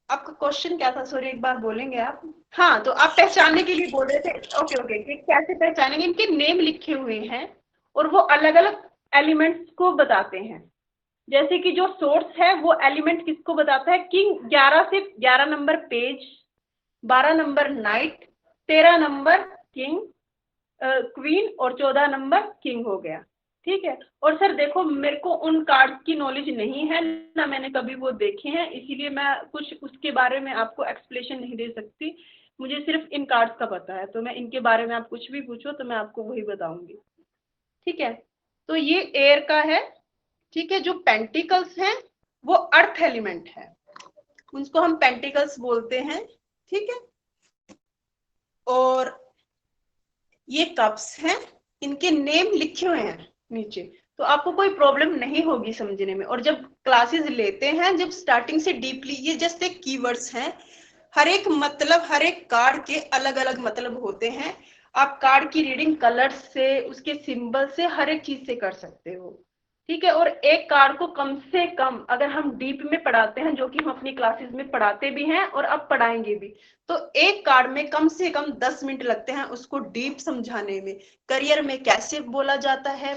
आपका क्वेश्चन क्या था, सॉरी एक बार बोलेंगे आप? हाँ, तो आप पहचानने के लिए बोल रहे थे। ओके ओके, कैसे पहचानेंगे? इनके नेम लिखे हुए हैं और वो अलग अलग एलिमेंट्स को बताते हैं। जैसे कि जो सोर्स है वो एलिमेंट किसको बताता है? किंग 11 से 11 number page, 12 number night, 13 number king queen और 14 नंबर किंग हो गया, ठीक है। और सर देखो, मेरे को उन कार्ड्स की नॉलेज नहीं है ना, मैंने कभी वो देखे हैं, इसीलिए मैं कुछ उसके बारे में आपको एक्सप्लेनेशन नहीं दे सकती। मुझे सिर्फ इन कार्ड्स का पता है, तो मैं इनके बारे में आप कुछ भी पूछो तो मैं आपको वही बताऊंगी, ठीक है। तो ये एयर का है, ठीक है। जो पेंटिकल्स हैं वो अर्थ एलिमेंट है, उसको हम पेंटिकल्स बोलते हैं, ठीक है। और ये कप्स हैं, इनके नेम लिखे हुए हैं नीचे, तो आपको कोई प्रॉब्लम नहीं होगी समझने में। और जब क्लासेस लेते हैं, जब स्टार्टिंग से डीपली, ये जस्ट एक कीवर्ड्स हैं, हर एक मतलब, हर एक कार्ड के अलग अलग मतलब होते हैं। आप कार्ड की रीडिंग कलर से, उसके सिंबल से, हर एक चीज से कर सकते हो, ठीक है। और एक कार्ड को कम से कम अगर हम डीप में पढ़ाते हैं, जो कि हम अपनी क्लासेस में पढ़ाते भी हैं और अब पढ़ाएंगे भी, तो एक कार्ड में कम से कम 10 मिनट लगते हैं उसको डीप समझाने में। करियर में कैसे बोला जाता है,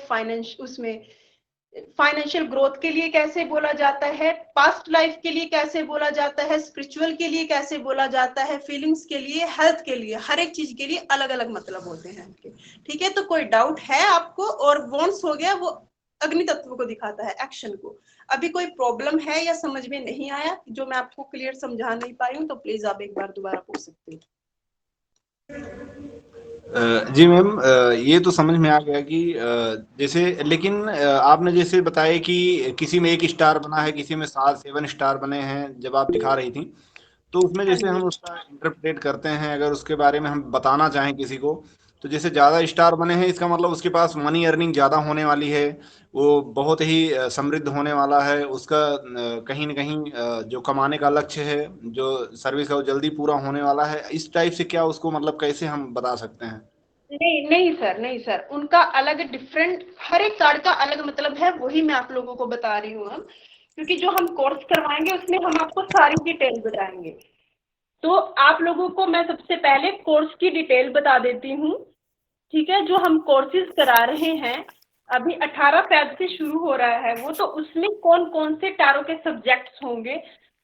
फाइनेंशियल ग्रोथ के लिए कैसे बोला जाता है, पास्ट लाइफ के लिए कैसे बोला जाता है, स्पिरिचुअल के लिए कैसे बोला जाता है, फीलिंग्स के लिए, हेल्थ के लिए, हर एक चीज के लिए अलग अलग मतलब होते हैं उनके, ठीक है। तो कोई डाउट है आपको? और वॉन्ड्स हो गया, वो अग्नि तत्व को दिखाता है, एक्शन को। अभी कोई प्रॉब्लम है या समझ में नहीं आया जो मैं आपको क्लियर समझा नहीं पाई हूँ, तो प्लीज आप एक बार दोबारा पूछ सकते हो। जी मैम, ये तो समझ में आ गया कि जैसे, लेकिन आपने जैसे बताया कि किसी में 1 स्टार बना है, किसी में 7 स्टार बने हैं जब आप दिखा रही थी, तो उसमें जैसे हम उसका इंटरप्रेट करते हैं, अगर उसके बारे में हम बताना चाहें किसी को, तो जैसे ज्यादा स्टार बने हैं इसका मतलब उसके पास मनी अर्निंग ज्यादा होने वाली है, वो बहुत ही समृद्ध होने वाला है, उसका कहीं न कहीं जो कमाने का लक्ष्य है, जो सर्विस है वो जल्दी पूरा होने वाला है, इस टाइप से क्या उसको मतलब कैसे हम बता सकते हैं? नहीं नहीं सर, नहीं सर, उनका अलग डिफरेंट, हर एक कार्ड का अलग मतलब है, वही मैं आप लोगों को बता रही हूँ हम, क्योंकि जो हम कोर्स करवाएंगे उसमें हम आपको सारी डिटेल बताएंगे। तो आप लोगों को मैं सबसे पहले कोर्स की डिटेल बता देती हूँ, ठीक है। जो हम कोर्सेज करा रहे हैं अभी 18 फेब से शुरू हो रहा है वो, तो उसमें कौन कौन से टैरो के सब्जेक्ट्स होंगे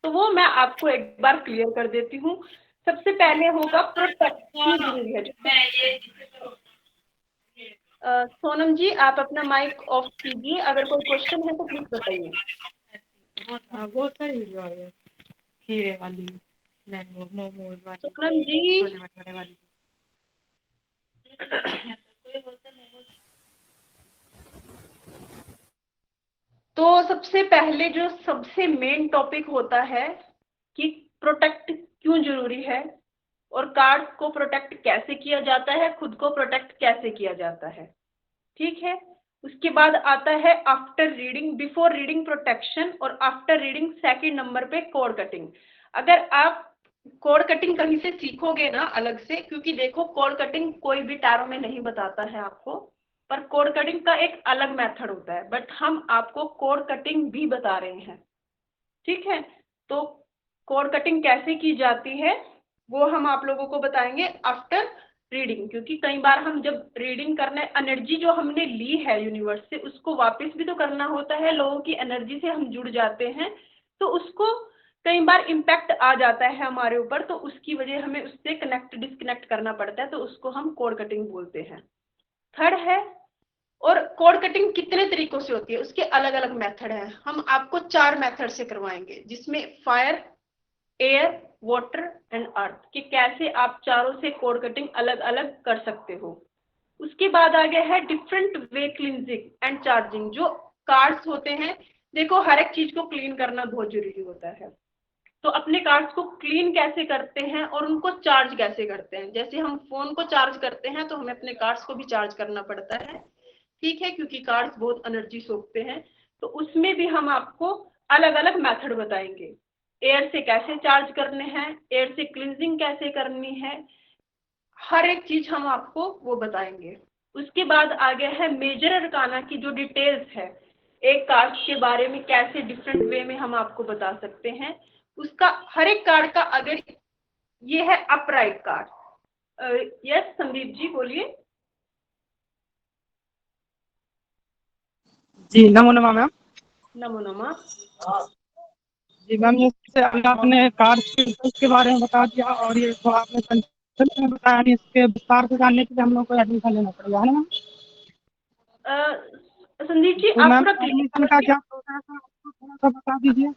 तो वो मैं आपको एक बार क्लियर कर देती हूँ। सबसे पहले होगा प्रोटेक्शन जरूरी है। सोनम जी आप अपना माइक ऑफ कीजिए, अगर कोई क्वेश्चन है तो प्लीज बताइए। बहुत सारी वीडियो आई है, खीरे वाली, मैंगो मोमोज वाली, सोनम जी छोले भटूरे वाली। तो सबसे पहले जो सबसे मेन टॉपिक होता है कि प्रोटेक्ट क्यों जरूरी है और कार्ड्स को प्रोटेक्ट कैसे किया जाता है, खुद को प्रोटेक्ट कैसे किया जाता है, ठीक है। उसके बाद आता है after reading, before reading protection, और आफ्टर रीडिंग सेकंड नंबर पे कोड कटिंग। अगर आप कोड कटिंग कहीं से सीखोगे ना अलग से, क्योंकि देखो कोड कटिंग कोई भी टैरो में नहीं बताता है आपको, पर कोड कटिंग का एक अलग मेथड होता है, बट हम आपको कोड कटिंग भी बता रहे हैं, ठीक है। तो कोड कटिंग कैसे की जाती है वो हम आप लोगों को बताएंगे आफ्टर रीडिंग, क्योंकि कई बार हम जब रीडिंग करने, एनर्जी जो हमने ली है यूनिवर्स से उसको वापस भी तो करना होता है, लोगों की एनर्जी से हम जुड़ जाते हैं, तो उसको कई बार इम्पैक्ट आ जाता है हमारे ऊपर, तो उसकी वजह हमें उससे कनेक्ट डिस्कनेक्ट करना पड़ता है, तो उसको हम कोड कटिंग बोलते हैं। थर्ड है, और कोड कटिंग कितने तरीकों से होती है उसके अलग अलग मेथड हैं, हम आपको 4 मेथड से करवाएंगे, जिसमें fire, air, water and earth के कैसे आप चारों से कोड कटिंग अलग अलग कर सकते हो। उसके बाद आ गया है different way cleansing and charging. जो कार्ड्स होते हैं, देखो हर एक चीज को क्लीन करना बहुत जरूरी होता है, तो अपने कार्ड्स को क्लीन कैसे करते हैं और उनको चार्ज कैसे करते हैं। जैसे हम फोन को चार्ज करते हैं तो हमें अपने कार्ड्स को भी चार्ज करना पड़ता है, ठीक है, क्योंकि कार्ड्स बहुत एनर्जी सोखते हैं, तो उसमें भी हम आपको अलग अलग मेथड बताएंगे। एयर से कैसे चार्ज करने हैं, एयर से क्लींजिंग कैसे करनी है, हर एक चीज हम आपको वो बताएंगे। उसके बाद आ गया है मेजर अरकाना की जो डिटेल्स है, एक कार्ड के बारे में कैसे डिफरेंट वे में हम आपको बता सकते हैं। उसका हर एक कार्ड का, अगर ये है upright card, yes Sandeep ji बोलिए। जी नमो नमः मैम। नमो नमः। जी मैम, जैसे अभी आपने कार्ड के बारे में बता दिया और ये तो आपने संक्षिप्त में बताया, नहीं इसके विस्तार से जानने के लिए हम लोग को एडमिशन लेना पड़ेगा, है ना मैम? संदीप जी तो आप मैम पूरा एडमिशन का क्या प्रोसेस है उसको थोड़ा सा बता दीजिए।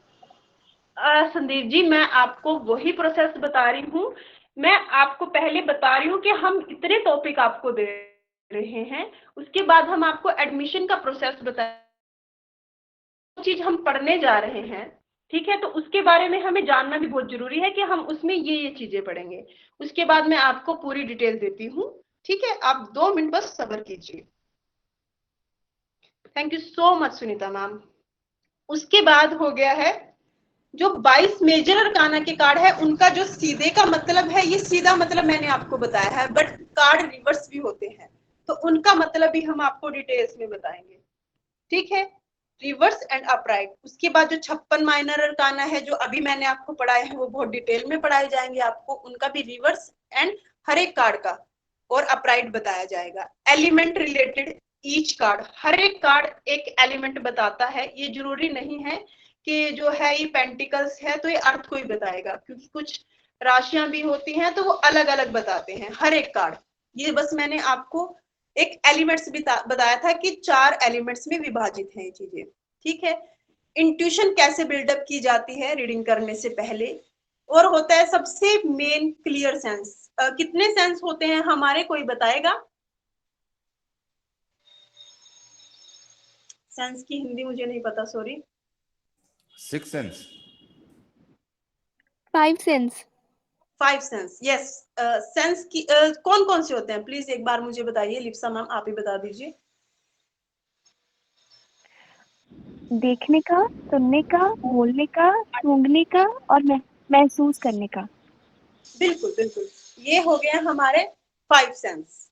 संदीप जी मैं आपको वही प्रोसेस बता रही हूँ, मैं आपको पहले बता रही हूँ कि हम इतने टॉपिक आपको दे रहे हैं, उसके बाद हम आपको एडमिशन का प्रोसेस बताएं, चीज हम पढ़ने जा रहे हैं, ठीक है, तो उसके बारे में हमें जानना भी बहुत जरूरी है कि हम उसमें ये चीजें पढ़ेंगे। उसके बाद मैं आपको पूरी डिटेल देती हूँ, ठीक है, आप 2 मिनट बस सब्र कीजिए। Thank you so much Sunita ma'am. उसके बाद हो गया है जो 22 मेजर अरकाना के कार्ड है, उनका जो सीधे का मतलब है, ये सीधा मतलब मैंने आपको बताया है, बट कार्ड रिवर्स भी होते हैं, तो उनका मतलब भी हम आपको डिटेल्स में बताएंगे, ठीक है, रिवर्स एंड अपराइट। उसके बाद जो 56 माइनर अरकाना है जो अभी मैंने आपको पढ़ाए हैं वो बहुत डिटेल में पढ़ाए जाएंगे आपको, उनका भी रिवर्स एंड हर एक कार्ड का और अपराइट बताया जाएगा। एलिमेंट रिलेटेड ईच कार्ड, हर एक कार्ड एक एलिमेंट बताता है, ये जरूरी नहीं है कि जो है ये पेंटिकल्स है तो ये अर्थ को ही बताएगा, क्योंकि कुछ राशियां भी होती हैं तो वो अलग अलग बताते हैं हर एक कार्ड। ये बस मैंने आपको एक एलिमेंट्स भी बताया था कि 4 एलिमेंट्स में विभाजित है ये चीजें, ठीक है। इंट्यूशन कैसे बिल्डअप की जाती है रीडिंग करने से पहले, और होता है सबसे मेन क्लियर सेंस। कितने सेंस होते हैं हमारे, कोई बताएगा? सेंस की हिंदी मुझे नहीं पता, sorry. 6 sense. 5 sense. 5 sense, yes. Sense की कौन कौन से होते हैं, प्लीज एक बार मुझे बताइए। लिप्सा मैम आप ही बता दीजिए। देखने का, सुनने का, बोलने का, सूंघने का और महसूस करने का। बिल्कुल बिल्कुल, ये हो गया हमारे 5 सेंस।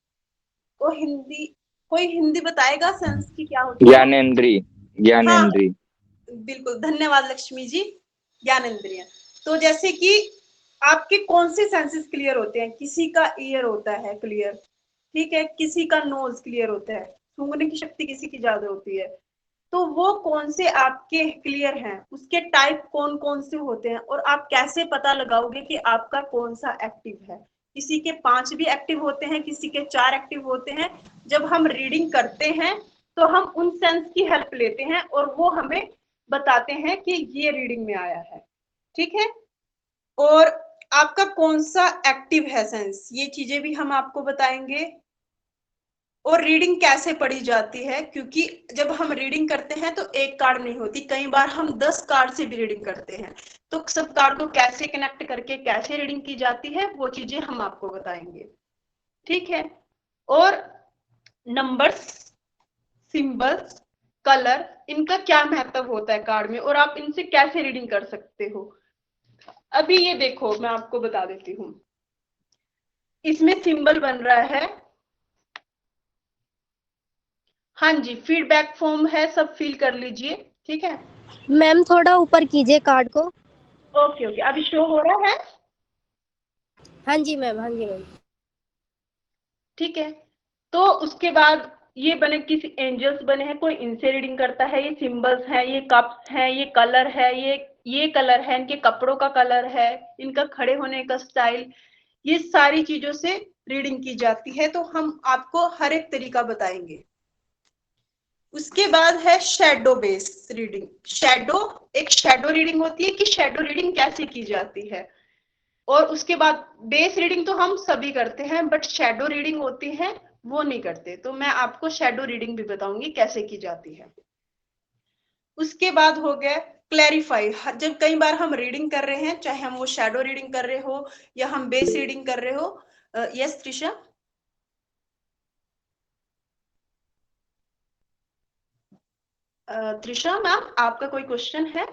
कोई हिंदी बताएगा सेंस की क्या होती है? ज्ञानेंद्रिय। ज्ञानेंद्रिय। बिल्कुल, धन्यवाद लक्ष्मी जी। ज्ञानेंद्रिय। तो जैसे कि आपके कौन से सेंसेस क्लियर होते हैं? किसी का ईयर होता है क्लियर, ठीक है, किसी का नोज क्लियर होता है, सूंघने की शक्ति किसी की ज्यादा होती है। तो वो कौन से आपके क्लियर हैं, उसके टाइप कौन कौन से होते हैं, और आप कैसे पता लगाओगे कि आपका कौन सा एक्टिव है? किसी के 5 भी एक्टिव होते हैं, किसी के 4 एक्टिव होते हैं। जब हम रीडिंग करते हैं तो हम उन सेंस की हेल्प लेते हैं और वो हमें बताते हैं कि ये रीडिंग में आया है, ठीक है। और आपका कौन सा एक्टिव है सेंस, ये चीजें भी हम आपको बताएंगे। और रीडिंग कैसे पढ़ी जाती है, क्योंकि जब हम रीडिंग करते हैं तो एक कार्ड नहीं होती, कई बार हम 10 कार्ड से भी रीडिंग करते हैं। तो सब कार्ड को कैसे कनेक्ट करके कैसे रीडिंग की जाती है, वो चीजें हम आपको बताएंगे, ठीक है। और नंबर्स, सिंबल्स, कलर, इनका क्या महत्व होता है कार्ड में, और आप इनसे कैसे रीडिंग कर सकते हो। अभी ये देखो, मैं आपको बता देती हूँ। इसमें सिंबल बन रहा है, हाँ जी, फीडबैक फॉर्म है, सब फिल कर लीजिए, ठीक है। मैम थोड़ा ऊपर कीजिए कार्ड को। ओके ओके, अभी शो हो रहा है? हाँ जी मैम, हाँ जी मैम। ठीक है। तो उसके बाद ये बने, किसी एंजल्स बने हैं, कोई इनसे रीडिंग करता है। ये सिंबल्स हैं, ये कप्स हैं, ये कलर है, ये कलर है, इनके कपड़ों का कलर है, इनका खड़े होने का स्टाइल, ये सारी चीजों से रीडिंग की जाती है। तो हम आपको हर एक तरीका बताएंगे। उसके बाद है शैडो बेस रीडिंग। एक शैडो रीडिंग होती है कि शैडो रीडिंग कैसे की जाती है। और उसके बाद बेस रीडिंग तो हम सभी करते हैं, बट शैडो रीडिंग होती है वो नहीं करते। तो मैं आपको शैडो रीडिंग भी बताऊंगी कैसे की जाती है। उसके बाद हो गया क्लैरिफाई। जब कई बार हम रीडिंग कर रहे हैं, चाहे हम वो शैडो रीडिंग कर रहे हो या हम बेस रीडिंग कर रहे हो। यस त्रिशा। त्रिशा मैम, आपका कोई क्वेश्चन है?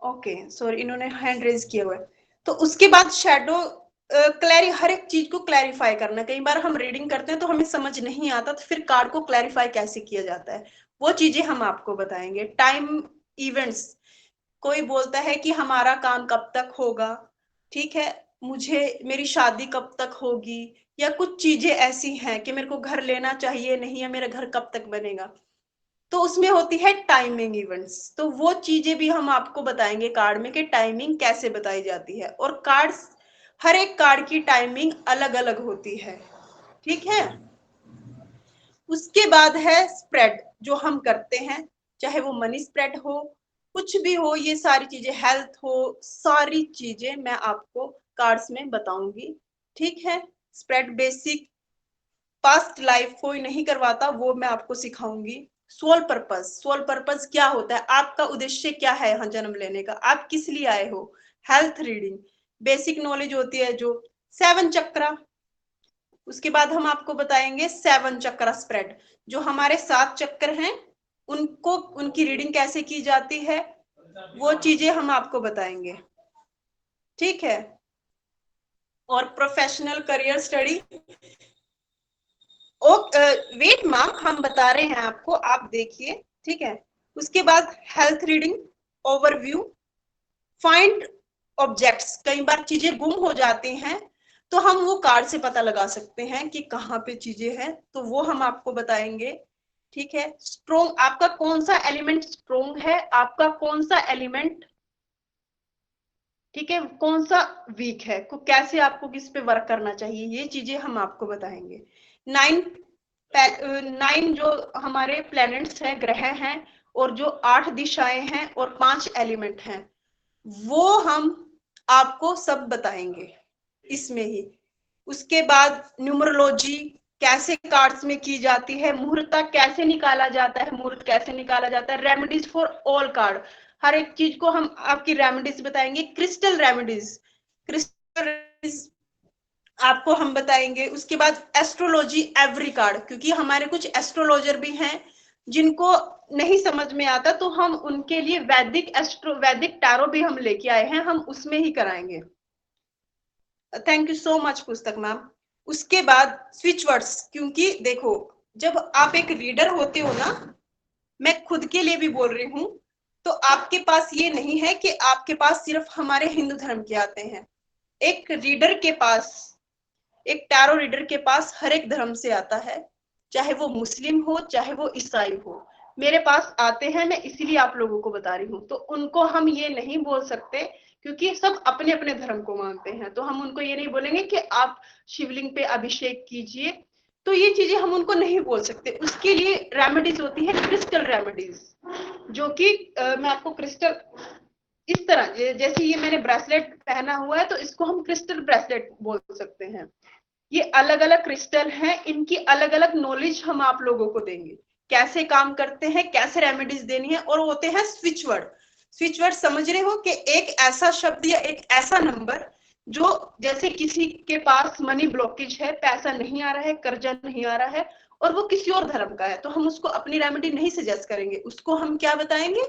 ओके सॉरी, इन्होंने हैंड रेज किया हुआ है। तो उसके बाद शैडो हर एक चीज को क्लैरिफाई करना। कई बार हम रीडिंग करते हैं तो हमें समझ नहीं आता, तो फिर कार्ड को क्लैरिफाई कैसे किया जाता है, वो चीजें हम आपको बताएंगे। टाइम, इवेंट्स, कोई बोलता है कि हमारा काम कब तक होगा, ठीक है, मेरी शादी कब तक होगी, या कुछ चीजें ऐसी हैं कि मेरे को घर लेना चाहिए नहीं, या मेरा घर कब तक बनेगा। तो उसमें होती है टाइमिंग इवेंट्स। तो वो चीजें भी हम आपको बताएंगे कार्ड में कि टाइमिंग कैसे बताई जाती है। और कार्ड्स, हर एक कार्ड की टाइमिंग अलग अलग होती है, ठीक है। उसके बाद है स्प्रेड, जो हम करते हैं, चाहे वो मनी स्प्रेड हो, कुछ भी हो, ये सारी चीजें, हेल्थ हो, सारी चीजें मैं आपको कार्ड्स में बताऊंगी, ठीक है। स्प्रेड बेसिक, पास्ट लाइफ कोई नहीं करवाता, वो मैं आपको सिखाऊंगी। सोल पर्पस क्या होता है, आपका उद्देश्य क्या है यहाँ जन्म लेने का, आप किस लिए आए हो। हेल्थ रीडिंग, बेसिक नॉलेज होती है जो 7 चक्रा। उसके बाद हम आपको बताएंगे 7 चक्रा स्प्रेड, जो हमारे 7 चक्र हैं, उनको, उनकी रीडिंग कैसे की जाती है, वो चीजें हम आपको बताएंगे, ठीक है। और professional career study, wait ma'am, हम बता रहे हैं आपको, आप देखिए, ठीक है। उसके बाद health reading, overview, find objects, कई बार चीजें गुम हो जाती हैं तो हम वो कार्ड से पता लगा सकते हैं कि कहाँ पे चीजें हैं, तो वो हम आपको बताएंगे, ठीक है। स्ट्रोंग, आपका कौन सा एलिमेंट स्ट्रोंग है, आपका कौन सा एलिमेंट, ठीक है, कौन सा वीक है, को कैसे आपको किस पे वर्क करना चाहिए, ये चीजें हम आपको बताएंगे। 9 जो हमारे प्लैनेट्स हैं, ग्रह हैं, और जो 8 दिशाएं हैं और 5 एलिमेंट हैं, वो हम आपको सब बताएंगे इसमें ही। उसके बाद न्यूमरोलॉजी कैसे कार्ड्स में की जाती है, मुहूर्त कैसे निकाला जाता है, मुहूर्त कैसे निकाला जाता है, रेमेडीज फॉर ऑल कार्ड, हर एक चीज को हम आपकी रेमेडीज बताएंगे। क्रिस्टल रेमेडीज आपको हम बताएंगे। उसके बाद एस्ट्रोलॉजी एवरी कार्ड, क्योंकि हमारे कुछ एस्ट्रोलॉजर भी हैं जिनको नहीं समझ में आता, तो हम उनके लिए वैदिक टैरो भी हम लेके आए हैं, हम उसमें ही कराएंगे। थैंक यू सो मच पुस्तक मैम। उसके बाद स्विच वर्ड्स, क्योंकि देखो जब आप एक रीडर होते हो ना, मैं खुद के लिए भी बोल रही हूँ, तो आपके पास ये नहीं है कि आपके पास सिर्फ हमारे हिंदू धर्म के आते हैं। एक रीडर के पास, एक टैरो रीडर के पास हर एक धर्म से आता है, चाहे वो मुस्लिम हो चाहे वो ईसाई हो, मेरे पास आते हैं। मैं इसीलिए आप लोगों को बता रही हूँ। तो उनको हम ये नहीं बोल सकते, क्योंकि सब अपने अपने धर्म को मानते हैं, तो हम उनको ये नहीं बोलेंगे कि आप शिवलिंग पे अभिषेक कीजिए, तो ये चीजें हम उनको नहीं बोल सकते। उसके लिए रेमेडीज होती है क्रिस्टल रेमेडीज, जो कि मैं आपको क्रिस्टल इस तरह, जैसे ये मैंने ब्रेसलेट पहना हुआ है तो इसको हम क्रिस्टल ब्रेसलेट बोल सकते हैं। ये अलग अलग क्रिस्टल हैं, इनकी अलग अलग नॉलेज हम आप लोगों को देंगे, कैसे काम करते हैं, कैसे रेमेडीज देनी है। और होते हैं स्विच वर्ड। स्विच वर्ड समझ रहे हो कि एक ऐसा शब्द या एक ऐसा नंबर जो, जैसे किसी के पास मनी ब्लॉकेज है, पैसा नहीं आ रहा है, कर्जा नहीं आ रहा है, और वो किसी और धर्म का है, तो हम उसको अपनी रेमेडी नहीं सजेस्ट करेंगे। उसको हम क्या बताएंगे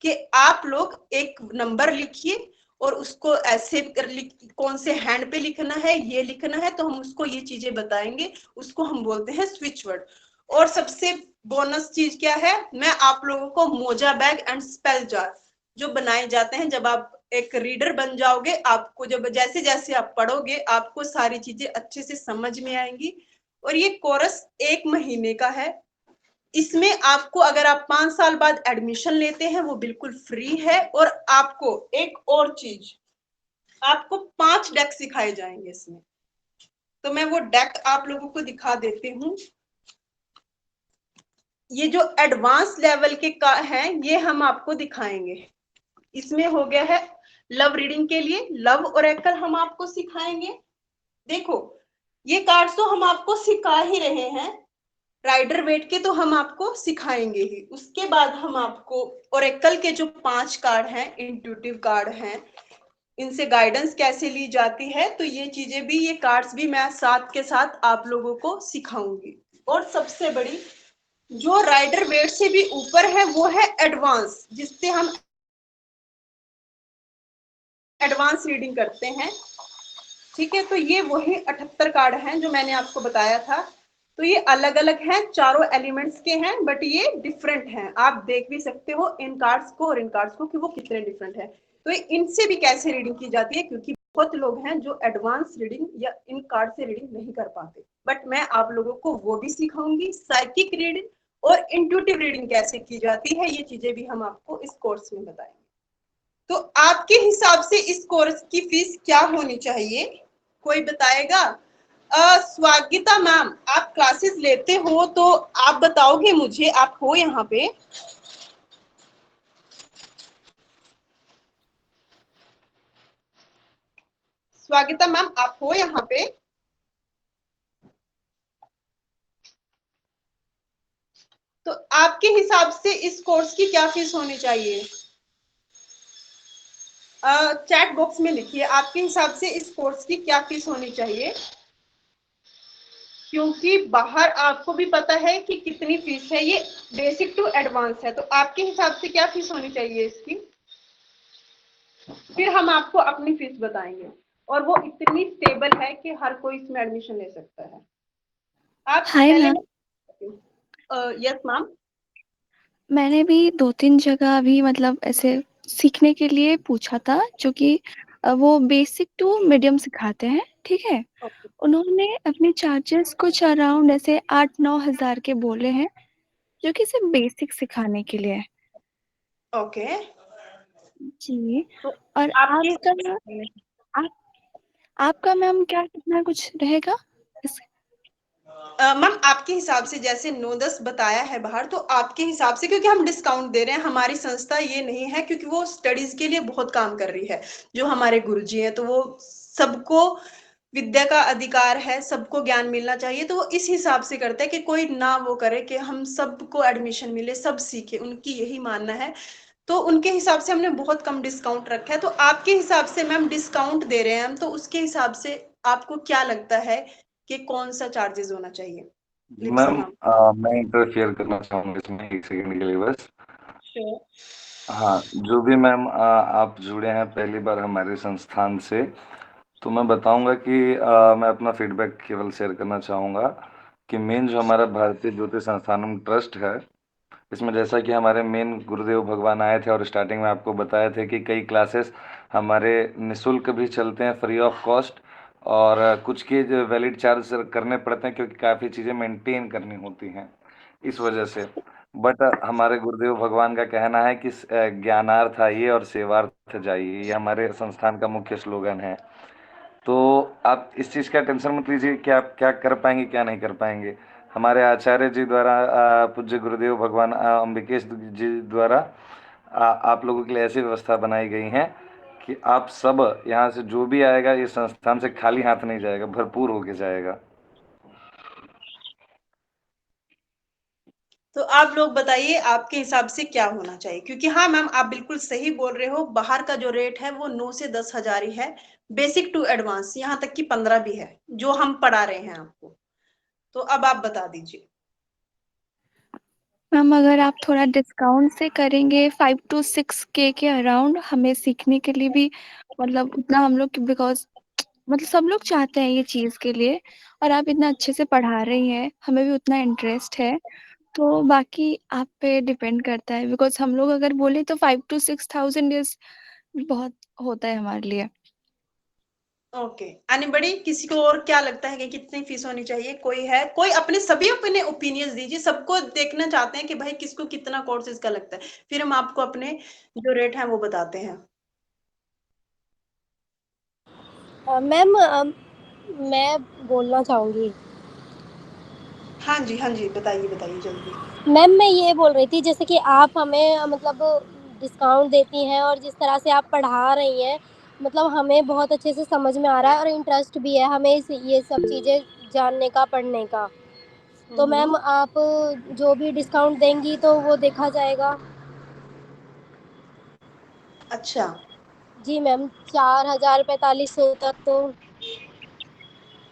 कि आप लोग एक नंबर लिखिए और उसको ऐसे कौन से हैंड पे लिखना है, ये लिखना है, तो हम उसको ये चीजें बताएंगे। उसको हम बोलते हैं स्विच वर्ड। और सबसे बोनस चीज क्या है, मैं आप लोगों को मोजा बैग एंड स्पेल जार जो बनाए जाते हैं, जब आप एक रीडर बन जाओगे, आपको जब जैसे जैसे आप पढ़ोगे आपको सारी चीजें अच्छे से समझ में आएंगी। और ये कोर्स 1 महीने का है। इसमें आपको, अगर आप 5 साल बाद एडमिशन लेते हैं, वो बिल्कुल फ्री है। और आपको एक और चीज, आपको 5 डेक सिखाए जाएंगे इसमें। तो मैं वो डेक आप लोगों को दिखा देती हूँ। ये जो एडवांस लेवल के का है, ये हम आपको दिखाएंगे। इसमें हो गया है लव रीडिंग के लिए लव ओरेकल हम आपको सिखाएंगे। देखो ये कार्ड्स तो हम आपको सिखा ही रहे हैं, राइडर वेट के तो हम आपको सिखाएंगे ही। उसके बाद हम आपको ओरेकल के जो 5 कार्ड हैं, इंट्यूटिव कार्ड हैं, इनसे गाइडेंस कैसे ली जाती है, तो ये चीजें भी, ये कार्ड्स भी मैं साथ के साथ आप लोगों को सिखाऊंगी। और सबसे बड़ी जो राइडर वेट से भी ऊपर है वो है एडवांस, जिससे हम एडवांस रीडिंग करते हैं। ठीक है, तो ये वही 78 कार्ड हैं जो मैंने आपको बताया था। तो ये अलग अलग हैं, चारों एलिमेंट्स के हैं, बट ये डिफरेंट हैं। आप देख भी सकते हो इन कार्ड्स को और इन कार्ड्स को कि वो कितने डिफरेंट है। तो इनसे भी कैसे रीडिंग की जाती है, क्योंकि बहुत लोग हैं जो एडवांस रीडिंग या इन कार्ड से रीडिंग नहीं कर पाते, बट मैं आप लोगों को वो भी सिखाऊंगी। साइकिक रीडिंग और इंट्यूटिव रीडिंग कैसे की जाती है, ये चीजें भी हम आपको इस कोर्स में बताएंगे। तो आपके हिसाब से इस कोर्स की फीस क्या होनी चाहिए, कोई बताएगा? स्वागिता मैम, आप क्लासेस लेते हो तो आप बताओगे मुझे, आप हो यहाँ पे? स्वागिता मैम, आप हो यहाँ पे? तो आपके हिसाब से इस कोर्स की क्या फीस होनी चाहिए? चैट बॉक्स में लिखिए आपके हिसाब से इस कोर्स की क्या फीस होनी चाहिए, क्योंकि बाहर आपको भी पता है कि कितनी फीस है। ये बेसिक टू एडवांस है, तो आपके हिसाब से क्या फीस होनी चाहिए इसकी? फिर हम आपको अपनी फीस बताएंगे। और वो इतनी स्टेबल है कि हर कोई इसमें एडमिशन ले सकता है। आप हाय पहले, मैम, यस मैम। मैंने भी 2-3 जगह अभी मतलब ऐसे सीखने के लिए पूछा था, जो कि वो बेसिक टू मीडियम सिखाते हैं, ठीक है? उन्होंने अपने चार्जेस कुछ अराउंड ऐसे 8-9 हज़ार के बोले हैं, जो कि सिर्फ बेसिक सिखाने के लिए है। ओके, जी। तो और आप आपका मैम क्या कितना कुछ रहेगा इस? मैम आपके हिसाब से जैसे 9-10 बताया है बाहर, तो आपके हिसाब से, क्योंकि हम डिस्काउंट दे रहे हैं, हमारी संस्था ये नहीं है, क्योंकि वो स्टडीज के लिए बहुत काम कर रही है, जो हमारे गुरुजी हैं, तो वो सबको विद्या का अधिकार है, सबको ज्ञान मिलना चाहिए, तो वो इस हिसाब से करते हैं कि कोई ना वो करे कि हम सबको एडमिशन मिले, सब सीखे, उनकी यही मानना है। तो उनके हिसाब से हमने बहुत कम डिस्काउंट रखा है। तो आपके हिसाब से मैम डिस्काउंट दे रहे हैं हम, तो उसके हिसाब से आपको क्या लगता है कि कौन सा चार्जेस होना चाहिए? Lipsa ma'am ma'am. मैं इंटरफेयर करना चाहूंगा इसमें 1 सेकंड के लिए बस। श्योर। हाँ, जो भी मैम आप जुड़े हैं पहली बार हमारे संस्थान से, तो मैं बताऊंगा कि मैं अपना फीडबैक केवल शेयर करना चाहूँगा कि मेन जो हमारा भारतीय ज्योतिष संस्थानम ट्रस्ट है, इसमें जैसा कि हमारे मेन गुरुदेव भगवान आए थे और स्टार्टिंग में आपको बताए थे कि कई क्लासेस हमारे निःशुल्क भी चलते हैं, फ्री ऑफ कॉस्ट, और कुछ के जो वैलिड चार्ज करने पड़ते हैं क्योंकि काफ़ी चीज़ें मेंटेन करनी होती हैं इस वजह से। बट हमारे गुरुदेव भगवान का कहना है कि ज्ञानार्थ आइए और सेवार्थ जाइए, ये हमारे संस्थान का मुख्य स्लोगन है। तो आप इस चीज़ का टेंशन मत लीजिए कि आप क्या कर पाएंगे क्या नहीं कर पाएंगे। हमारे आचार्य जी द्वारा पूज्य गुरुदेव भगवान अम्बिकेश जी द्वारा आप लोगों के लिए ऐसी व्यवस्था बनाई गई है कि आप सब यहाँ से जो भी आएगा ये संस्थान से खाली हाथ नहीं जाएगा, भरपूर होके जाएगा। तो आप लोग बताइए आपके हिसाब से क्या होना चाहिए, क्योंकि हाँ मैम आप बिल्कुल सही बोल रहे हो, बाहर का जो रेट है वो 9 से 10 हजार ही है, बेसिक टू एडवांस, यहाँ तक कि 15 भी है जो हम पढ़ा रहे हैं आपको। तो अब आप बता दीजिए। मैम अगर आप थोड़ा डिस्काउंट से करेंगे 5 to 6K के अराउंड, हमें सीखने के लिए भी मतलब उतना हम लोग, बिकॉज मतलब सब लोग चाहते हैं ये चीज़ के लिए, और आप इतना अच्छे से पढ़ा रही हैं, हमें भी उतना इंटरेस्ट है। तो बाकी आप पे डिपेंड करता है, बिकॉज हम लोग अगर बोले तो 5 to 6,000 इज बहुत होता है हमारे लिए। ओके, एनीबडी, किसी को और क्या लगता है कि कितनी फीस होनी चाहिए? कोई है, कोई अपने सभी अपने ओपिनियंस दीजिए, सबको देखना चाहते हैं कि भाई किसको कितना कोर्स इसका लगता है, फिर हम आपको अपने जो रेट है वो बताते हैं। मैम मैं बोलना चाहूँगी। हाँ जी बताइए बताइए जल्दी। मैम मैं ये बोल रही थी, जैसे कि आप हमें मतलब डिस्काउंट देती हैं और जिस तरह से आप पढ़ा रही हैं, मतलब हमें बहुत अच्छे से समझ में आ रहा है और इंटरेस्ट भी है हमें ये सब चीज़ें जानने का, पढ़ने का। तो मैम आप जो भी डिस्काउंट देंगी तो वो देखा जाएगा। अच्छा, जी मैम, 4,045 तक तो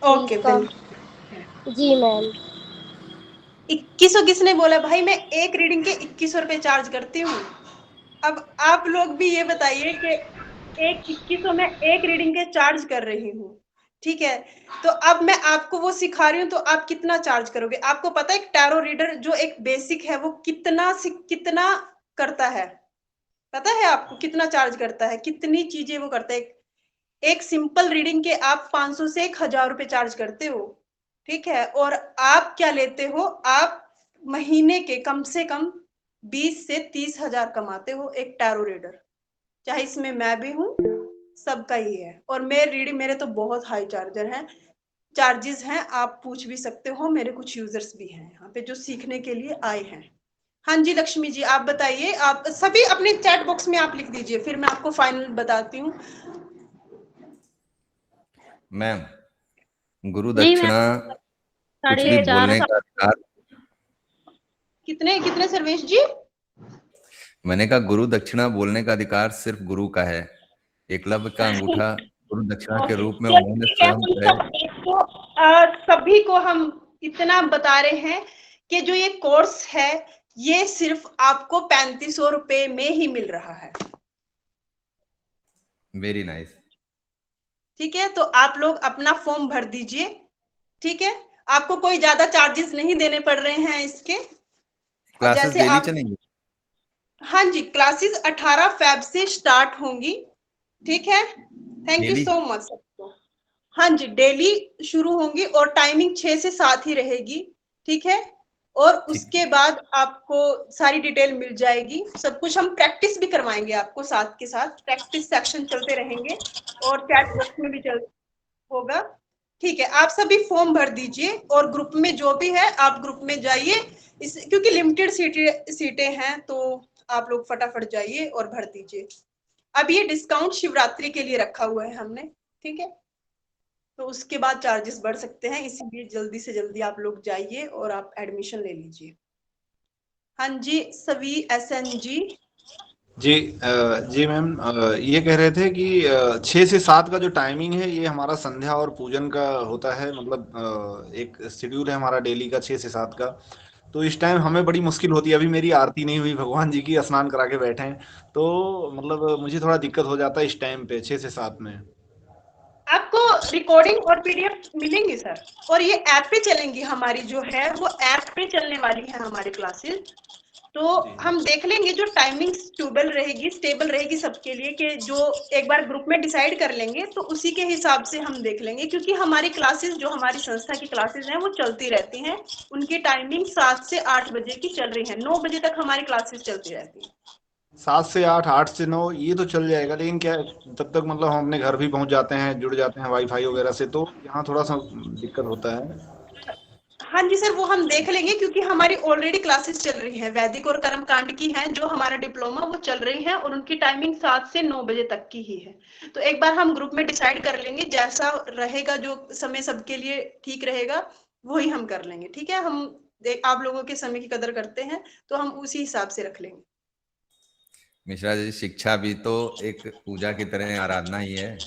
ओके फीस का। बिल्कुल। जी मैम। 2100 किसने बोला भाई? मैं एक रीडिंग के 2100 रुपए चार्ज करती हूँ। अब आप लोग भी ये बताइए कि एक 2100 में एक रीडिंग के चार्ज कर रही हूँ, ठीक है? तो अब मैं आपको वो सिखा रही हूँ, तो आप कितना चार्ज करोगे? आपको पता है एक टैरो रीडर जो एक बेसिक है वो कितना करता है? पता है आपको कितना चार्ज करता है, कितनी चीजें वो करता है? एक सिंपल रीडिंग के आप 500 से 1000 रुपए चार्ज करते हो, ठीक है? और आप क्या लेते हो? आप महीने के कम से कम 20 से 30 हजार कमाते हो एक टैरो रीडर, चाहे इसमें मैं भी हूँ, सबका ही है। और मेरे रीडिंग, मेरे तो बहुत हाई चार्जेस हैं, आप पूछ भी सकते हो, मेरे कुछ यूजर्स भी हैं यहाँ पे जो सीखने के लिए आए हैं। हाँ जी लक्ष्मी जी आप बताइए, आप सभी अपने चैट बॉक्स में आप लिख दीजिए, फिर मैं आपको फाइनल बताती हूँ। मैम गुरु नहीं मैम, दक्षिणा कुछ भी 4,500। बोलने का अधिकार, कितने कितने सर्वेश जी? मैंने कहा गुरु दक्षिणा बोलने का अधिकार सिर्फ गुरु का है। एकलव्य का अंगूठा गुरु दक्षिणा के ओके रूप में चलो उन्होंने ठीक है, स्वयं हम तय। सब इसको सभी को हम इतना बता रहे हैं कि जो ये कोर्स है ये सिर्फ आपको 3500 रुपए में ही मिल रहा है, वेरी नाइस। ठीक है? तो आप लोग अपना फॉर्म भर दीजिए, ठीक है? आपको कोई ज्यादा चार्जेस नहीं देने पड़ रहे हैं इसके। और क्लासेस जैसे डेली आप, चलेंगी? हाँ जी क्लासेस 18 फेब से स्टार्ट होंगी, ठीक है? Thank you daily? So much सबको। हाँ जी डेली शुरू होंगी और टाइमिंग 6 से 7 ही रहेगी, ठीक है? और ठीक। उसके बाद आपको सारी डिटेल मिल जाएगी, सब कुछ हम प्रैक्टिस भी करवाएंगे आपको, साथ के साथ प्रैक्टिस सेक्शन चलते रहेंगे और चैट बॉक्स में भी चल होगा, ठीक है? आप सभी फॉर्म भर दीजिए और ग्रुप में जो भी है आप ग्रुप में जाइए, इस क्योंकि लिमिटेड सीटें हैं तो आप लोग फटाफट जाइए और भर दीजिए। अब ये डिस्काउंट शिवरात्रि के लिए रखा हुआ है हमने, ठीक है? तो उसके बाद चार्जेस बढ़ सकते हैं, इसीलिए जल्दी से जल्दी आप लोग जाइए और आप एडमिशन ले लीजिए। हाँ जी सभी SN जी। जी मैम, ये कह रहे थे कि 6 से 7 का जो टाइमिंग है ये हमारा संध्या और पूजन का होता है, मतलब एक शेड्यूल है हमारा डेली का 6 से 7 का। तो इस टाइम हमें बड़ी मुश्किल होती है, अभी मेरी आरती नहीं हुई, भगवान जी की स्नान करा के बैठे हैं, तो मतलब मुझे थोड़ा दिक्कत हो जाता है इस टाइम पे 6 से 7 में। आपको रिकॉर्डिंग और पीडीएफ मिलेंगी सर, और ये ऐप पे चलेंगी, हमारी जो है वो ऐप पे चलने वाली है हमारी क्लासेस। तो हम देख लेंगे जो टाइमिंग स्टेबल रहेगी सबके लिए, कि जो एक बार ग्रुप में डिसाइड कर लेंगे तो उसी के हिसाब से हम देख लेंगे, क्योंकि हमारी क्लासेस जो हमारी संस्था की क्लासेस हैं वो चलती रहती हैं। उनकी टाइमिंग 7 से 8 बजे की चल रही है, 9 बजे तक हमारी क्लासेस चलती रहती है। 7 से 8, 8 से 9 ये तो चल जाएगा, लेकिन क्या तब तक मतलब हम अपने घर भी पहुंच जाते हैं, जुड़ जाते हैं वाईफाई वगैरह से, तो यहाँ थोड़ा सा दिक्कत होता है। हाँ जी सर, वो हम देख लेंगे, क्योंकि हमारी ऑलरेडी क्लासेस चल रही हैं, वैदिक और कर्मकांड की हैं जो हमारा डिप्लोमा, वो चल रही हैं, और उनकी टाइमिंग 7 से 9 बजे तक की ही है। तो एक बार हम ग्रुप में डिसाइड कर लेंगे, जैसा रहेगा, जो समय सबके लिए ठीक रहेगा वही हम कर लेंगे। ठीक है, हम आप लोगों के समय की कदर करते हैं, तो हम उसी हिसाब से रख लेंगे। मिश्रा जी, शिक्षा भी तो एक पूजा की तरह आराधना ही है।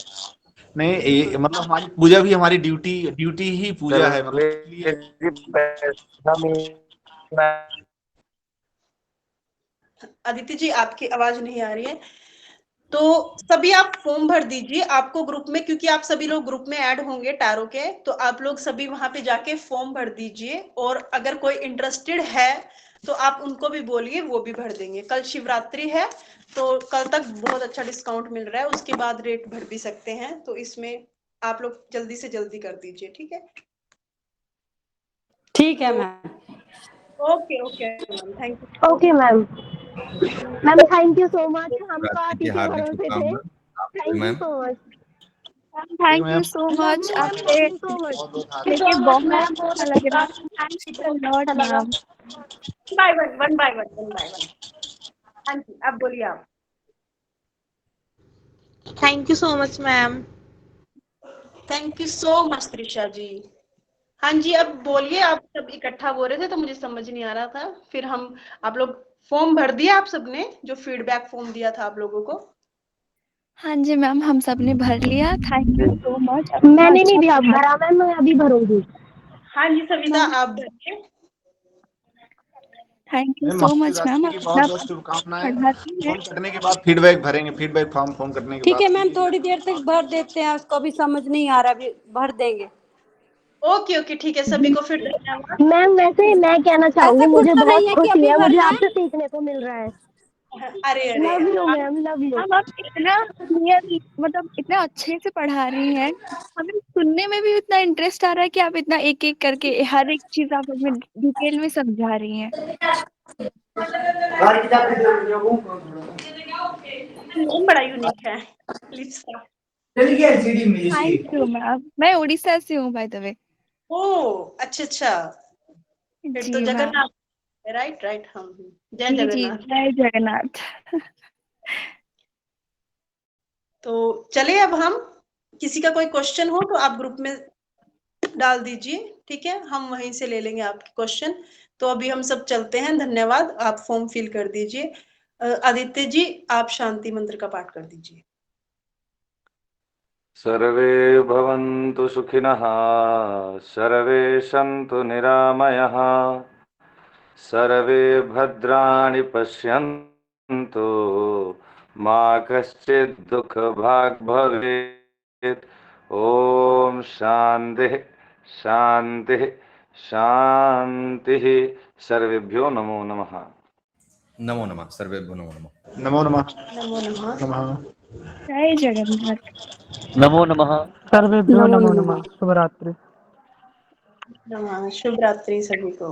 नहीं, मतलब हमारी पूजा भी हमारी ड्यूटी ही पूजा है, मतलब अदिति जी, आपकी आवाज नहीं आ रही है, तो सभी आप फॉर्म भर दीजिए। आपको ग्रुप में, क्योंकि आप सभी लोग ग्रुप में ऐड होंगे टैरो के, तो आप लोग सभी वहां पे जाके फॉर्म भर दीजिए, और अगर कोई इंटरेस्टेड है तो आप उनको भी बोलिए, वो भी भर देंगे। कल शिवरात्रि है, तो कल तक बहुत अच्छा डिस्काउंट मिल रहा है, उसके बाद रेट भर भी सकते हैं, तो इसमें आप लोग जल्दी से जल्दी कर दीजिए। ठीक है, ठीक है ma'am. Okay okay ma'am, thank you. Okay ma'am. Ma'am thank you so much, हम तो आप की ही के हार्दिक भरोसे थे। शुभकामना thank you ma'am. So much. Thank you so much, आपसे मिलके बहुत अच्छा लग रहा है। Thanks a lot ma'am. One by one. हाँ जी, अब बोलिए आप। Thank you so much ma'am. Thank you so much Trisha ji. हाँ जी, अब बोलिए, आप सब इकट्ठा बोल रहे थे तो मुझे समझ नहीं आ रहा था, फिर हम आप लोग फॉर्म भर दिया आप सबने, जो फीडबैक फॉर्म दिया था आप लोगों को? हाँ जी मैम, हम सब ने भर लिया। Thank you so much. मैंने नहीं दिया भरा मैम, मैं अभी भरूंगी। हाँ जी सविता, आप भरिए। Thank you ma'am so much ma'am, की आप बहुत बहुत शुभकामनाएं। पढ़ाती हैं। फॉर्म कटने के बाद फीडबैक भरेंगे, फीडबैक फॉर्म कटने के ठीक बाद। है मैम, थोड़ी देर तक भर देते हैं, उसको भी समझ नहीं आ रहा, अभी भर देंगे। ओके ओके, ठीक है, सभी को फिर धन्यवाद। मैम वैसे मैं कहना चाहूंगी, ऐसा कुछ मुझे तो बहुत नहीं है कि खुशी अभी है, मुझे भरना है। आपसे सीखने को मिल रहा है। अरे love you ma'am, love you. Ma'am आप इतना क्लियर, मतलब इतना अच्छे से पढ़ा रही हैं, हमें सुनने में भी इतना इंटरेस्ट आ रहा है कि आप इतना एक एक करके हर एक चीज आप हमें डिटेल में समझा रही हैं। नेम बड़ा यूनिक है, लिप्सा। थैंक यू मैम, मैं उड़ीसा से हूँ बाय द वे। ओह अच्छा, फिर तो जी मैम। जगन्नाथ, राइट राइट, हम जय जी जी, जगन्नाथ। जय जगन्नाथ। तो चले, अब हम, किसी का कोई क्वेश्चन हो तो आप ग्रुप में डाल दीजिए, ठीक है, हम वहीं से ले लेंगे आपके क्वेश्चन। तो अभी हम सब चलते हैं, धन्यवाद। आप फॉर्म फिल कर दीजिए। आदित्य जी, आप शांति मंत्र का पाठ कर दीजिए। सर्वे भवन्तु सुखिनः, सर्वे सन्तु निरामयः, सर्वे भद्राणि पश्यन्तु, मा कश्चित् दुःखभाग् भवेत्। ओम शान्तिः शान्तिः शान्तिः। सर्वेभ्यो नमो नमः। नमो नमः, सर्वेभ्यो नमो नमः। नमो नमः। नमो नमः। जय जगन्नाथ। नमो नमः। सर्वेभ्यो नमो नमः। शुभ रात्रि। शुभ रात्रि सभी को।